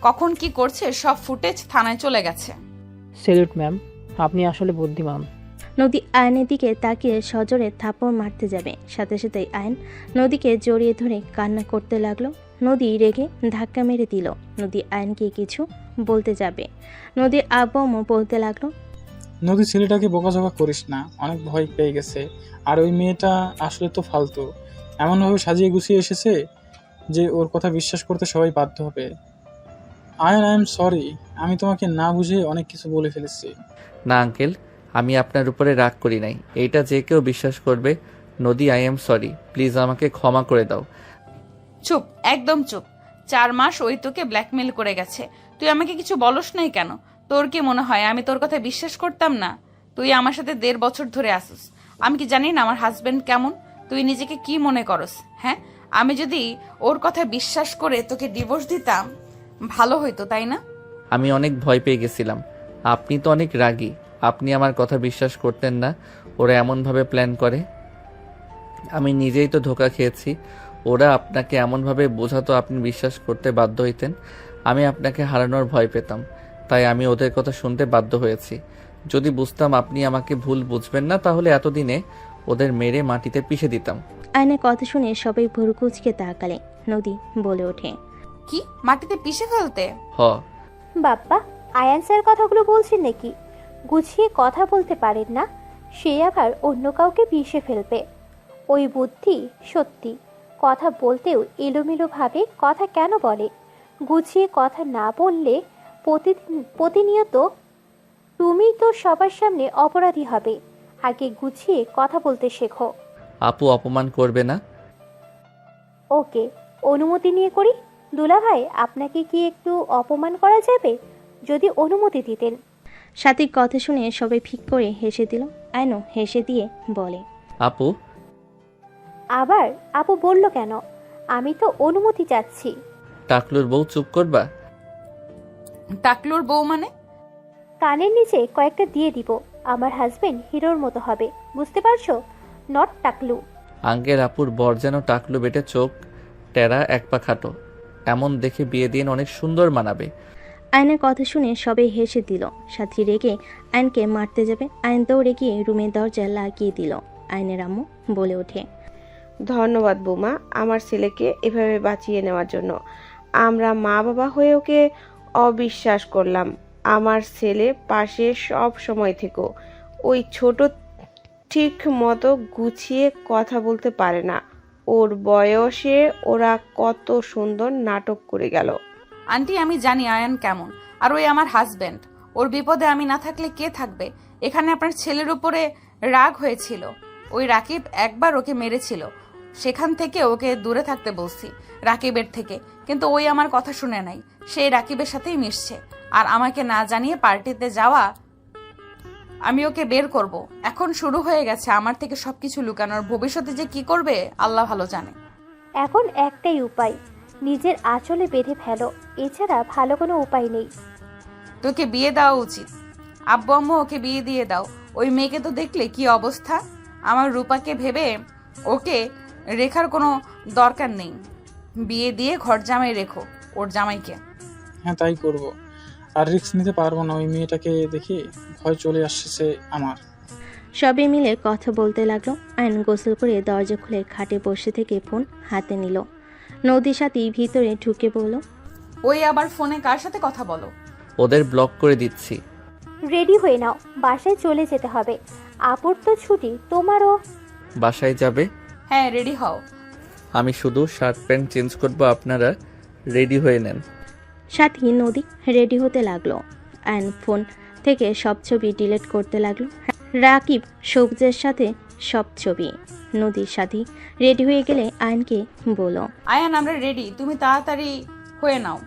কখন কি করছে সব ফুটেজ থানায় চলে গেছে। সেলুট ম্যাম, আপনি আসলে বুদ্ধিমান। নদী আয়নের দিকে তাকিয়ে সজোরে থাপড় মারতে যাবে, সাথে সাথেই আয়ন নদীকে জড়িয়ে ধরে কান্না করতে লাগলো। নদী রেগে ধাক্কা মেরে দিল। নদী আয়নকে কিছু বলতে যাবে, নদীর আব্বু বলতে লাগলো, নদী ছেলেটাকে বকাঝকা করিস না, অনেক ভয় পেয়ে গেছে। আর ওই মেয়েটা আসলে তো ফালতু, এমনভাবে সাজিয়ে গুছিয়ে এসেছে যে ওর কথা বিশ্বাস করতে সবাই বাধ্য হবে। আই এম সরি, আমি তোমাকে না বুঝে অনেক কিছু বলে ফেলেছি। না আঙ্কেল, আমি আপনার উপরে রাগ করি নাই, এইটা যে কেউ বিশ্বাস করবে। নদী, আই এম সরি, প্লিজ আমাকে ক্ষমা করে দাও। চুপ, একদম চুপ। 4 মাস ওই তোকে ব্ল্যাকমেল করে গেছে, তুই আমাকে কিছু বলস নাই কেন? তোর কি মনে হয় আমি তোর কথা বিশ্বাস করতাম না? তুই আমার সাথে 1.5 বছর ধরে আসিস, আমি কি জানি না আমার হাজবেন্ড কেমন? তুই নিজেকে কি মনে করস? হ্যাঁ, আমি যদি ওর কথা বিশ্বাস করে তোকে ডিভোর্স দিতাম ভালো হইতো, তাই না? আমি অনেক ভয় পেয়ে গেছিলাম। আপনি তো অনেক রাগী, আপনি আমার কথা বিশ্বাস করতেন না। ওরা এমনভাবে প্ল্যান করে, আমি নিজেই তো ধোঁকা খেয়েছি। ওরা আপনাকে এমনভাবে বোঝাতো আপনি বিশ্বাস করতে বাধ্য হইতেন। আমি আপনাকে হারানোর ভয় পেতাম, তাই আমি ওদের কথা শুনতে বাধ্য হয়েছি। যদি বুঝতাম আপনি আমাকে ভুল বুঝবেন না, তাহলে এতদিনে ওদের মেরে মাটিতে পিষে দিতাম। আয়নের কথা শুনে সবাই ভুরু কুঁচকে তাকালে। নদী বলে ওঠে, কি মাটিতে পিষে ফেলতে? হ, বাপ্পা, আয়ান স্যার কথাগুলো বলছেন নাকি? গুছিয়ে কথা বলতে পারেন না, সে আবার অন্য কাউকে পিষে ফেলবে। ওই বুদ্ধি সত্যি, কথা বলতেও এলোমেলো ভাবে কথা কেন বলে? গুছিয়ে কথা না বললে প্রতিনিয়ত তুমি তো সবার সামনে অপরাধী হবে। আগে গুছিয়ে কথা বলতে শেখো। আপু অপমান করবে না? ওকে, অনুমতি নিয়ে করি। দুলাভাই, আপনাকে কি একটু অপমান করা যাবে? যদি অনুমতি দিতেন। সাথীর কথা শুনে সবাই ফিক করে হেসে দিল। আয়নও হেসে দিয়ে বলে, আপু। আবার আপু বলল কেন? আমি তো অনুমতি চাচ্ছি। টাকলুর বউ, চুপ করবা? টাকলুর বউ মানে? কানের নিচে কয়েকটা দিয়ে দিব। আমার হাজবেন্ড হিরোর মতো হবে, বুঝতে পারছো? নট টাকলু। আঙ্কেল, আপুর বর যেন টাকলু বেটে, চোখ টেরা, এক পা খাটো, এমন দেখে বিয়ে দিন অনেক সুন্দর মানাবে। আয়নের কথা শুনে সবাই হেসে দিল। সাথী রেগে আয়নকে মারতে যাবে, আয়ন দৌড়ে গিয়ে রুমের দরজা লাগিয়ে দিল। আয়নের আম্মু বলে ওঠে, ধন্যবাদ বৌমা, আমার ছেলেকে এভাবে বাঁচিয়ে নেওয়ার জন্য। আমরা মা বাবা হয়ে ওকে অবিশ্বাস করলাম। আমার ছেলে পাশে সব সময় থেকো। ওই ছোট ঠিক মতো গুছিয়ে কথা বলতে পারে না। ওর বয়সে ওরা কত সুন্দর নাটক করে গেল। আন্টি, আমি জানি আয়ান কেমন, আর ওই আমার হাজবেন্ড। ওর বিপদে আমি না থাকলে কে থাকবে? এখানে আপনার ছেলের উপরে রাগ হয়েছিল, ওই রাকিব একবার ওকে মেরেছিল, সেখান থেকে ওকে দূরে থাকতে বলছি রাকিবের থেকে, কিন্তু ওই আমার কথা শুনে নাই। সেই রাকিবের সাথেই মিশছে, আর আমাকে না জানিয়ে পার্টিতে যাওয়া। আমি ওকে বের করব। এখন শুরু হয়ে গেছে আমার থেকে সবকিছু লুকানোর। ভবিষ্যতে যে কি করবে আল্লাহ ভালো জানে। এখন একটাই উপায়, নিজের আঁচলে বেঁধে ফেলো। এছাড়া ভালো কোনো উপায় নেই। তোকে বিয়ে দেওয়া উচিত। আব্বু আম্মু ওকে বিয়ে দিয়ে দাও। ওই মেয়েকে তো দেখলে কি অবস্থা। আমার রূপাকে ভেবে ওকে রেখার কোনো দরকার নেই। বিয়ে দিয়ে ঘর জামাই রেখো ওর জামাইকে। হ্যাঁ, তাই করব। আর রিস্ক নিতে পারবো না, ওই মেয়েটাকে দেখে ভয় চলে আসছে আমার। সবাই মিলে কথা বলতে লাগলো। আয়ন গোসল করে দরজা খুলে খাটে বসে থেকে ফোন হাতে নিল। নদীর সাথে ভিতরে ঢুকে বলল, ওই আবার ফোনে কার সাথে কথা বলো? ওদের ব্লক করে দিচ্ছি। রেডি হয়ে নাও, বাসায় চলে যেতে হবে। আপুর তো ছুটি, তোমারও। বাসায় যাবে? হ্যাঁ, রেডি হও। আমি শুধু শার্ট প্যান্ট চেঞ্জ করবো, আপনারা রেডি হয়ে নেন। সাথী নদী রেডি হতে লাগলো। আয়ন ফোন থেকে সব ছবি ডিলিট করতে লাগলো। রাকিব সবুজের সাথে সব ছবি। নদীর সাথে রেডি হয়ে গেলে আয়নকে বলল, আয়ান আমরা রেডি, তুমি তাড়াতাড়ি হয়ে নাও।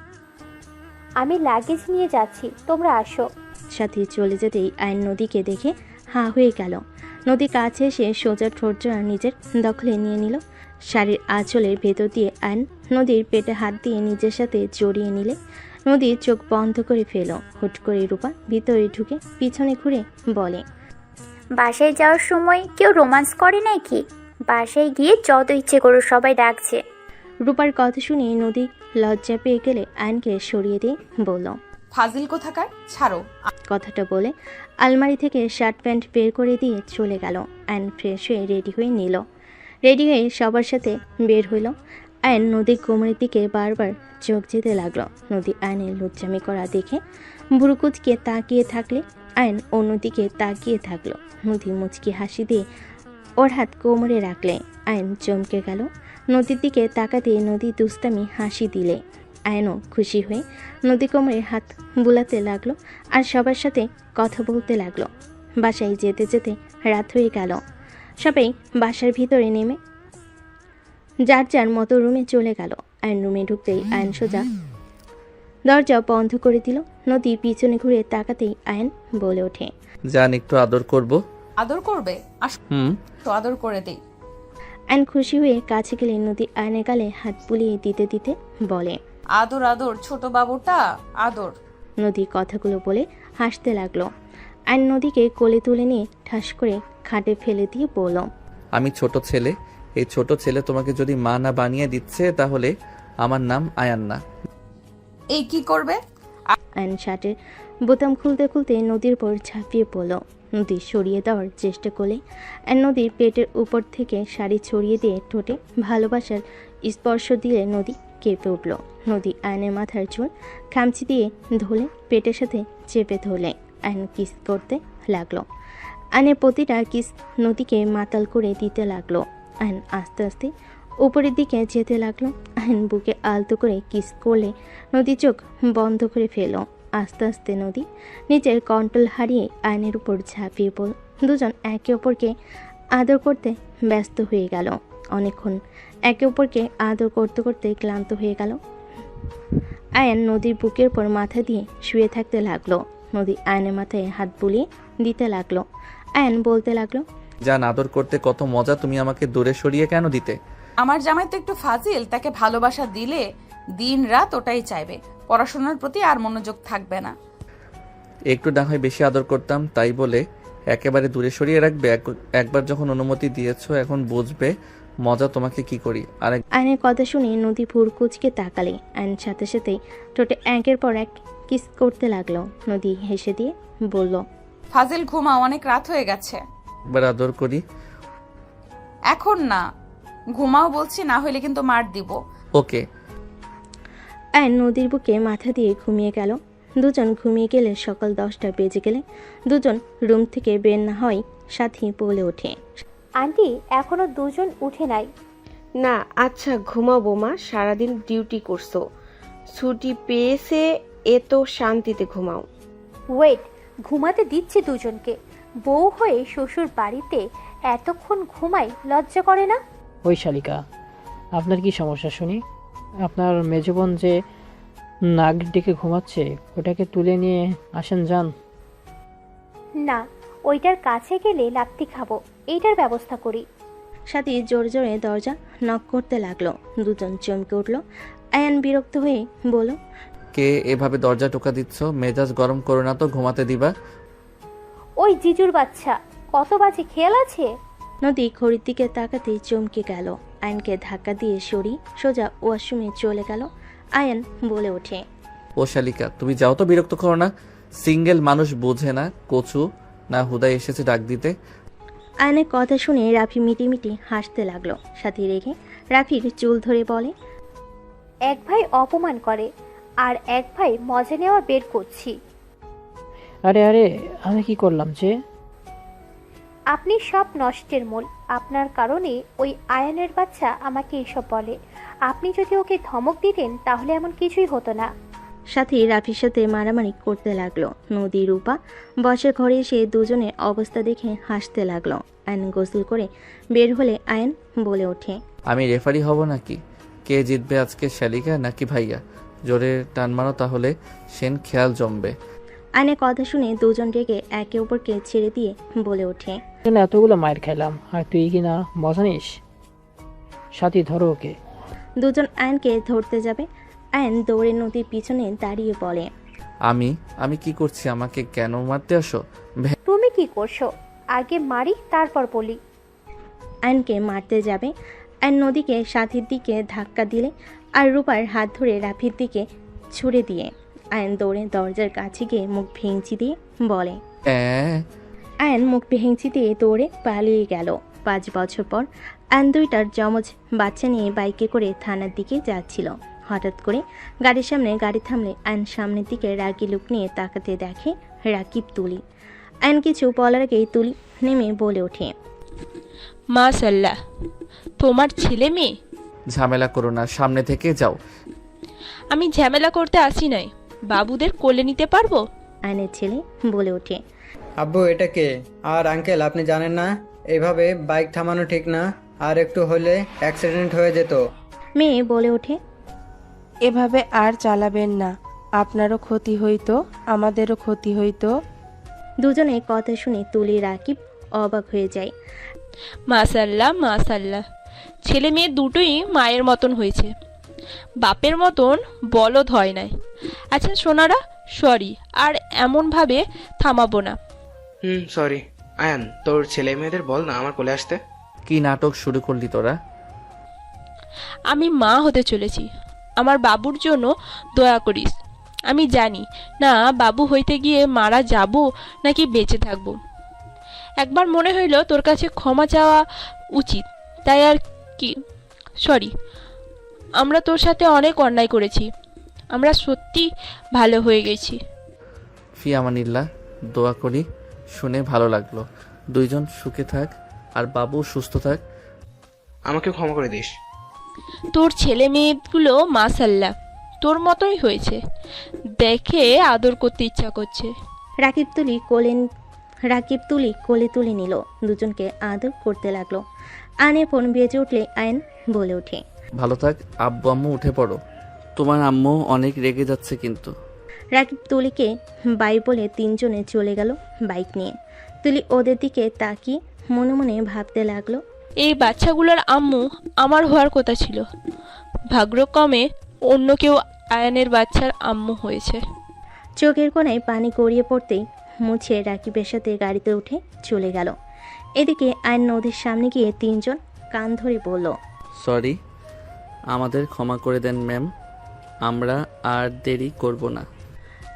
আমি লাগেজ নিয়ে যাচ্ছি, তোমরা আসো। সাথী চলে যেতেই আয়ন নদীকে দেখে হাঁ হয়ে গেল। নদী কাছে এসে সোজা ঠোঁটটা নিজের দখলে নিয়ে নিল। শাড়ির আঁচলের ভেতর দিয়ে আয়ন নদীর পেটে হাত দিয়ে নিজের সাথে জড়িয়ে নিলে নদী চোখ বন্ধ করে ফেল। হুট করে রূপা ভিতরে ঢুকে পিছনে ঘুরে বলে, বাসায় যাওয়ার সময় কেউ রোমান্স করে নাকি? বাসায় গিয়ে যত ইচ্ছে করো, সবাই ডাকছে। রূপার কথা শুনে নদী লজ্জা পেয়ে গেলে আয়নকে সরিয়ে দিয়ে বলল, ফাজিল কোথাকার, ছাড়ো। কথাটা বলে আলমারি থেকে শার্ট প্যান্ট বের করে দিয়ে চলে গেল। আয়ন ফ্রেশ হয়ে রেডি হয়ে নিল। রেডি হয়ে সবার সাথে বের হইল। আয়ন নদীর কোমরের দিকে বারবার চোখ যেতে লাগলো। নদী আয়নের লজ্জামি করা দেখে ভুরুকুচকে তাকিয়ে থাকলে আয়ন অন্যদিকে তাকিয়ে থাকলো। নদী মুচকি হাসি দিয়ে ওর হাত কোমরে রাখলে আয়ন চমকে গেল। নদীর দিকে তাকাতে নদী দুস্তামি হাসি দিলে আয়নও খুশি হয়ে নদী কোমরে হাত বুলাতে লাগলো আর সবার সাথে কথা বলতে লাগলো। বাসায় যেতে যেতে রাত হয়ে গেল। সবাই বাসার ভিতরে নেমে যার যার মতো রুমে চলে গেল। আয়ন রুমে ঢুকতেই আয়ন সোজা দরজা বন্ধ করে দিল। নদী পিছনে ঘুরে তাকাতেই আয়ন বলে ওঠে, জান একটু আদর করব। আদর করবে? আসো তো আদর করে দেই। আয়ন খুশি হয়ে কাছে গেলে নদী আয়নের গালে হাত বুলিয়ে দিতে দিতে বলে, আদর আদর ছোট বাবুটা আদর। নদী কথাগুলো বলে হাসতে লাগলো। আয়ন নদীকে কোলে তুলে নিয়ে ঠাস করে খাটে ফেলে দিয়ে বলল, আমি ছোট ছেলে, এই ছোট ছেলে তোমাকে যদি মা না বানিয়ে দিচ্ছে তাহলে আমার নাম আয়ান না। এই কি করবে? আয়ন শার্টের বোতাম খুলতে খুলতে নদীর উপর ঝাঁপিয়ে পড়ল। নদী সরিয়ে দেওয়ার চেষ্টা করলে আর নদীর পেটের উপর থেকে শাড়ি ছড়িয়ে দিয়ে ঠোঁটে ভালোবাসার স্পর্শ দিলে নদী কেঁপে উঠল। নদী আয়নের মাথার চুল খামচি দিয়ে ধরে পেটের সাথে চেপে ধরলে আয়ন কিস করতে লাগলো। আয়নের প্রতিটা কিস নদীকে মাতাল করে দিতে লাগলো। আয়ন আস্তে আস্তে উপরের দিকে যেতে লাগলো। আয়ন বুকে আলতো করে কিস করলে নদী চোখ বন্ধ করে ফেল। আস্তে আস্তে নদী নিজের কন্ট্রোল হারিয়ে আয়নের উপর ঝাঁপিয়ে পড়ল। দুজন একে অপরকে আদর করতে ব্যস্ত হয়ে গেল। অনেকক্ষণ একে অপরকে আদর করতে করতে ক্লান্ত হয়ে গেল। আয়ন নদীর বুকের উপর মাথা দিয়ে শুয়ে থাকতে লাগলো। নদী আয়নের মাথায় হাত বুলিয়ে দিতে লাগলো। আয়ন বলতে লাগলো, জান আদর করতে কত মজা, তুমি আমাকে দূরে সরিয়ে কেন দিতে? আমার জামাই তো একটু ফাজিল, তাকে ভালোবাসা দিলে দিন রাত ওটাই চাইবে, পড়াশোনার প্রতি আর মনোযোগ থাকবে না। একটু না হয় বেশি আদর করতাম, তাই বলে একেবারে দূরে সরিয়ে রাখবে? একবার যখন অনুমতি দিয়েছো এখন বুঝবে মজা তোমাকে কি করি। আর আয়নের কথা শুনে নদী ভুর কুচকে তাকালে আয়ন সাথে সাথেই ঠোঁটে একের পর এক কিস করতে লাগলো। নদী হেসে দিয়ে বলল, ফাজিল ঘুমাও, অনেক রাত হয়ে গেছে। একবার আদর করি। এখন না, ঘুমাও বলছি, না হলে কিন্তু মার দিব। ওকে। আয়ন নদীর বুকে মাথা দিয়ে ঘুমিয়ে গেল। দুজন ঘুমিয়ে গেলে সকাল 10টা বেজে গেলে দুজন রুম থেকে বের না হয় সাথী বলে ওঠে, আন্টি এখনো দুজন উঠে নাই। না আচ্ছা ঘুমাও বৌমা, সারাদিন ডিউটি করছো, ছুটি পেয়েছে এ তো শান্তিতে ঘুমাও। ওয়েট, ঘুমাতে দিচ্ছি দুজনকে। বউ হয়ে শ্বশুর বাড়িতে এতক্ষণ ঘুমাই, লজ্জা করে না? ওই শালিকা, আপনার কি সমস্যা শুনি? আপনার মেজবোন যে নাক ডেকে ঘুমাচ্ছে ওটাকে তুলে নিয়ে আসেন যান। না, ওইটার কাছে গেলে লাত্তি খাবো, এইটার ব্যবস্থা করি। সাথী জোরে জোরে দরজা নক করতে লাগলো। দুজন চমকে উঠলো। আয়ন বিরক্ত হয়ে বলল, কে এভাবে দরজা টোকা দিচ্ছ? মেজাজ গরম করো না তো, ঘুমাতে দিবা। ওই জিজুর বাচ্চা, কত বাজে খেয়াল আছে? নদী ঘড়ির দিকে তাকাতেই চমকে গেল। আয়নকে ধাক্কা দিয়ে সরি সোজা ওয়াশরুমে চলে গেল। আয়ন বলে ওঠে, ও শালিকা তুমি যাও তো, বিরক্ত করো না। সিঙ্গেল মানুষ বোঝে না, কচু না হুদাই এসেছে ডাক দিতে। আয়নের কথা শুনে রাফি মিটিমিটি হাসতে লাগলো। সাথী রেখে রাফির চুল ধরে বলে, এক ভাই অপমান করে আর এক ভাই মজা নেওয়া বের করছি। আরে আরে আমি কি করলাম যে? আপনি সব নষ্টের মূল। আপনার কারণে ওই আয়নের বাচ্চা আমাকে এসব বলে। আপনি যদি ওকে ধমক দিতেন তাহলে এমন কিছুই হতো না। সাথে রাফির সাথে মারামারি করতে লাগলো। নদী রূপা বসের ঘরে এসে দুজনের অবস্থা দেখে হাসতে লাগলো। আয়ন গোসল করে বের হলে আয়ন বলে ওঠে, আমি রেফারি হব নাকি? কে জিতবে আজকে, শালিকা নাকি ভাইয়া? জোরে টান মারো, তাহলে সেন খেয়াল জমবে। আয়নের কথা শুনে দুজন রেগে একে অপরকে ছেড়ে দিয়ে বলে ওঠে, এতগুলো মায়ের খাইলাম আর তুই কি না মজা নিস? সাথী ধরো ওকে। দুজন আয়নকে ধরতে যাবে। আয়ন দৌড়ে নদীর পিছনে দাঁড়িয়ে বলে, আমি কি করছি? আমাকে কেন মারতে আসো? তুমি কি করছো? আগে মারি তারপর বলি। আয়নকে মারতে যাবে। আয়ন নদীকে সাথীর দিকে ধাক্কা দিলে আর রূপার হাত ধরে রাফির দিকে ছুড়ে দিয়ে আয়ন দৌড়ে দরজার কাছে গিয়ে মুখ ভেঙচি দিয়ে বলে, আয়ন মুখ ভেঙচি দিয়ে দৌড়ে পালিয়ে গেল। 5 বছর পর আয়ন দুইটার যমজ বাচ্চা নিয়ে বাইকে করে থানার দিকে যাচ্ছিল। হঠাৎ করে গাড়ির সামনে গাড়ি থামলে আয়ন সামনের দিকে রাগি লুক নিয়ে তাকাতে দেখে রাকিব তুলি। আয়ন কিছু বলার আগেই তুলি নেমে বলে ওঠে, মাশাল্লাহ, তোমার ছেলে মেয়ে। ঝামেলা করো না, সামনে থেকে যাও। আমি ঝামেলা করতে আসি নাই, বাবুদের কোলে নিতে পারবো? আয়নের ছেলে বলে ওঠে, আব্বু এটা কে? আর আঙ্কেল আপনি জানেন না এভাবে বাইক থামানো ঠিক না, আর একটু হলে অ্যাক্সিডেন্ট হয়ে যেত। মেয়ে বলে ওঠে, এভাবে আর চালাবেন না, আপনারও ক্ষতি হইতো, আমাদেরও ক্ষতি হইতো। দুজনে কথা শুনে তুলি রাকিব অবাক হয়ে যায়। মাশাল্লাহ মাশাল্লাহ, ছেলে মেয়ে দুটোই মায়ের মতন হয়েছে, বাপের মতন বলদ হয় নাই। আচ্ছা সোনারা, সরি, আর এমনভাবে থামাবো না। সরি। আয়ান, তোর ছেলে মেয়েদের বল না আমার কোলে আসতে। কি নাটক শুরু করলি তোরা? আমি মা হতে চলেছি, আমার বাবুর জন্য দয়া করিস। আমি জানি না বাবু হইতে গিয়ে মারা যাব নাকি বেঁচে থাকবো। একবার মনে হইল তোর কাছে ক্ষমা চাওয়া উচিত, তাই আর কি। সরি, আমরা তোর সাথে অনেক অন্যায় করেছি, আমরা সত্যি ভালো হয়ে গেছি। ফি আমানিল্লাহ, দোয়া করি। শুনে ভালো লাগলো। দুইজন সুখে থাক আর বাবু সুস্থ থাক। আমাকে ক্ষমা করে দিস। তোর ছেলে মেয়েগুলো মাশাল্লাহ তোর মতোই হয়েছে, দেখে আদর করতে ইচ্ছা করছে। রাকিব তুলি কোলে তুলে নিল, দুজনকে আদর করতে লাগলো। আয়নের ফোন বেজে উঠলে আয়ন বলে ওঠে, ভালো থাক। আব্বু আম্মু উঠে পড়ো, তোমার আম্মু অনেক রেগে যাচ্ছে কিন্তু। রাকিব তুলিকে বাই বলে তিনজনে চলে গেল বাইক নিয়ে। তুলি ওদের দিকে তাকিয়ে মনে মনে ভাবতে লাগলো, এই বাচ্চাগুলোর আম্মু আমার হওয়ার কথা ছিল, ভাগ্যক্রমে অন্য কেউ আয়নের বাচ্চার আম্মু হয়েছে। চোখের কোণায় পানি গড়িয়ে পড়তেই মুছে রাকিবের সাথে গাড়িতে উঠে চলে গেল। এদিকে আয়ন নদীর সামনে গিয়ে তিনজন কান ধরে বলল, সরি, আমাদের ক্ষমা করে দেন ম্যাম, আমরা আর দেরি করব না।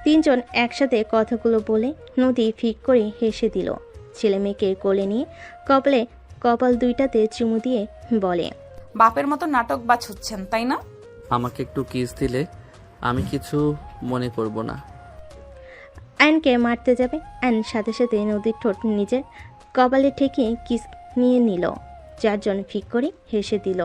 তিনজন একসাথে কথাগুলো বলে নদী ফিক করে হেসে দিল। ছেলে মেয়েকে কোলে নিয়ে কপাল দুইটাতে চুমু দিয়ে বলে, বাপের মতো নাটক বাজ হচ্ছেন তাই না? আমাকে একটু কিস দিলে আমি কিছু মনে করব না। আয়নকে মারতে যাবে, আয়ন সাথে সাথে নদীর ঠোঁট নিজের কপালে ঠেকিয়ে কিস নিয়ে নিল। চারজন ফিক করে হেসে দিল।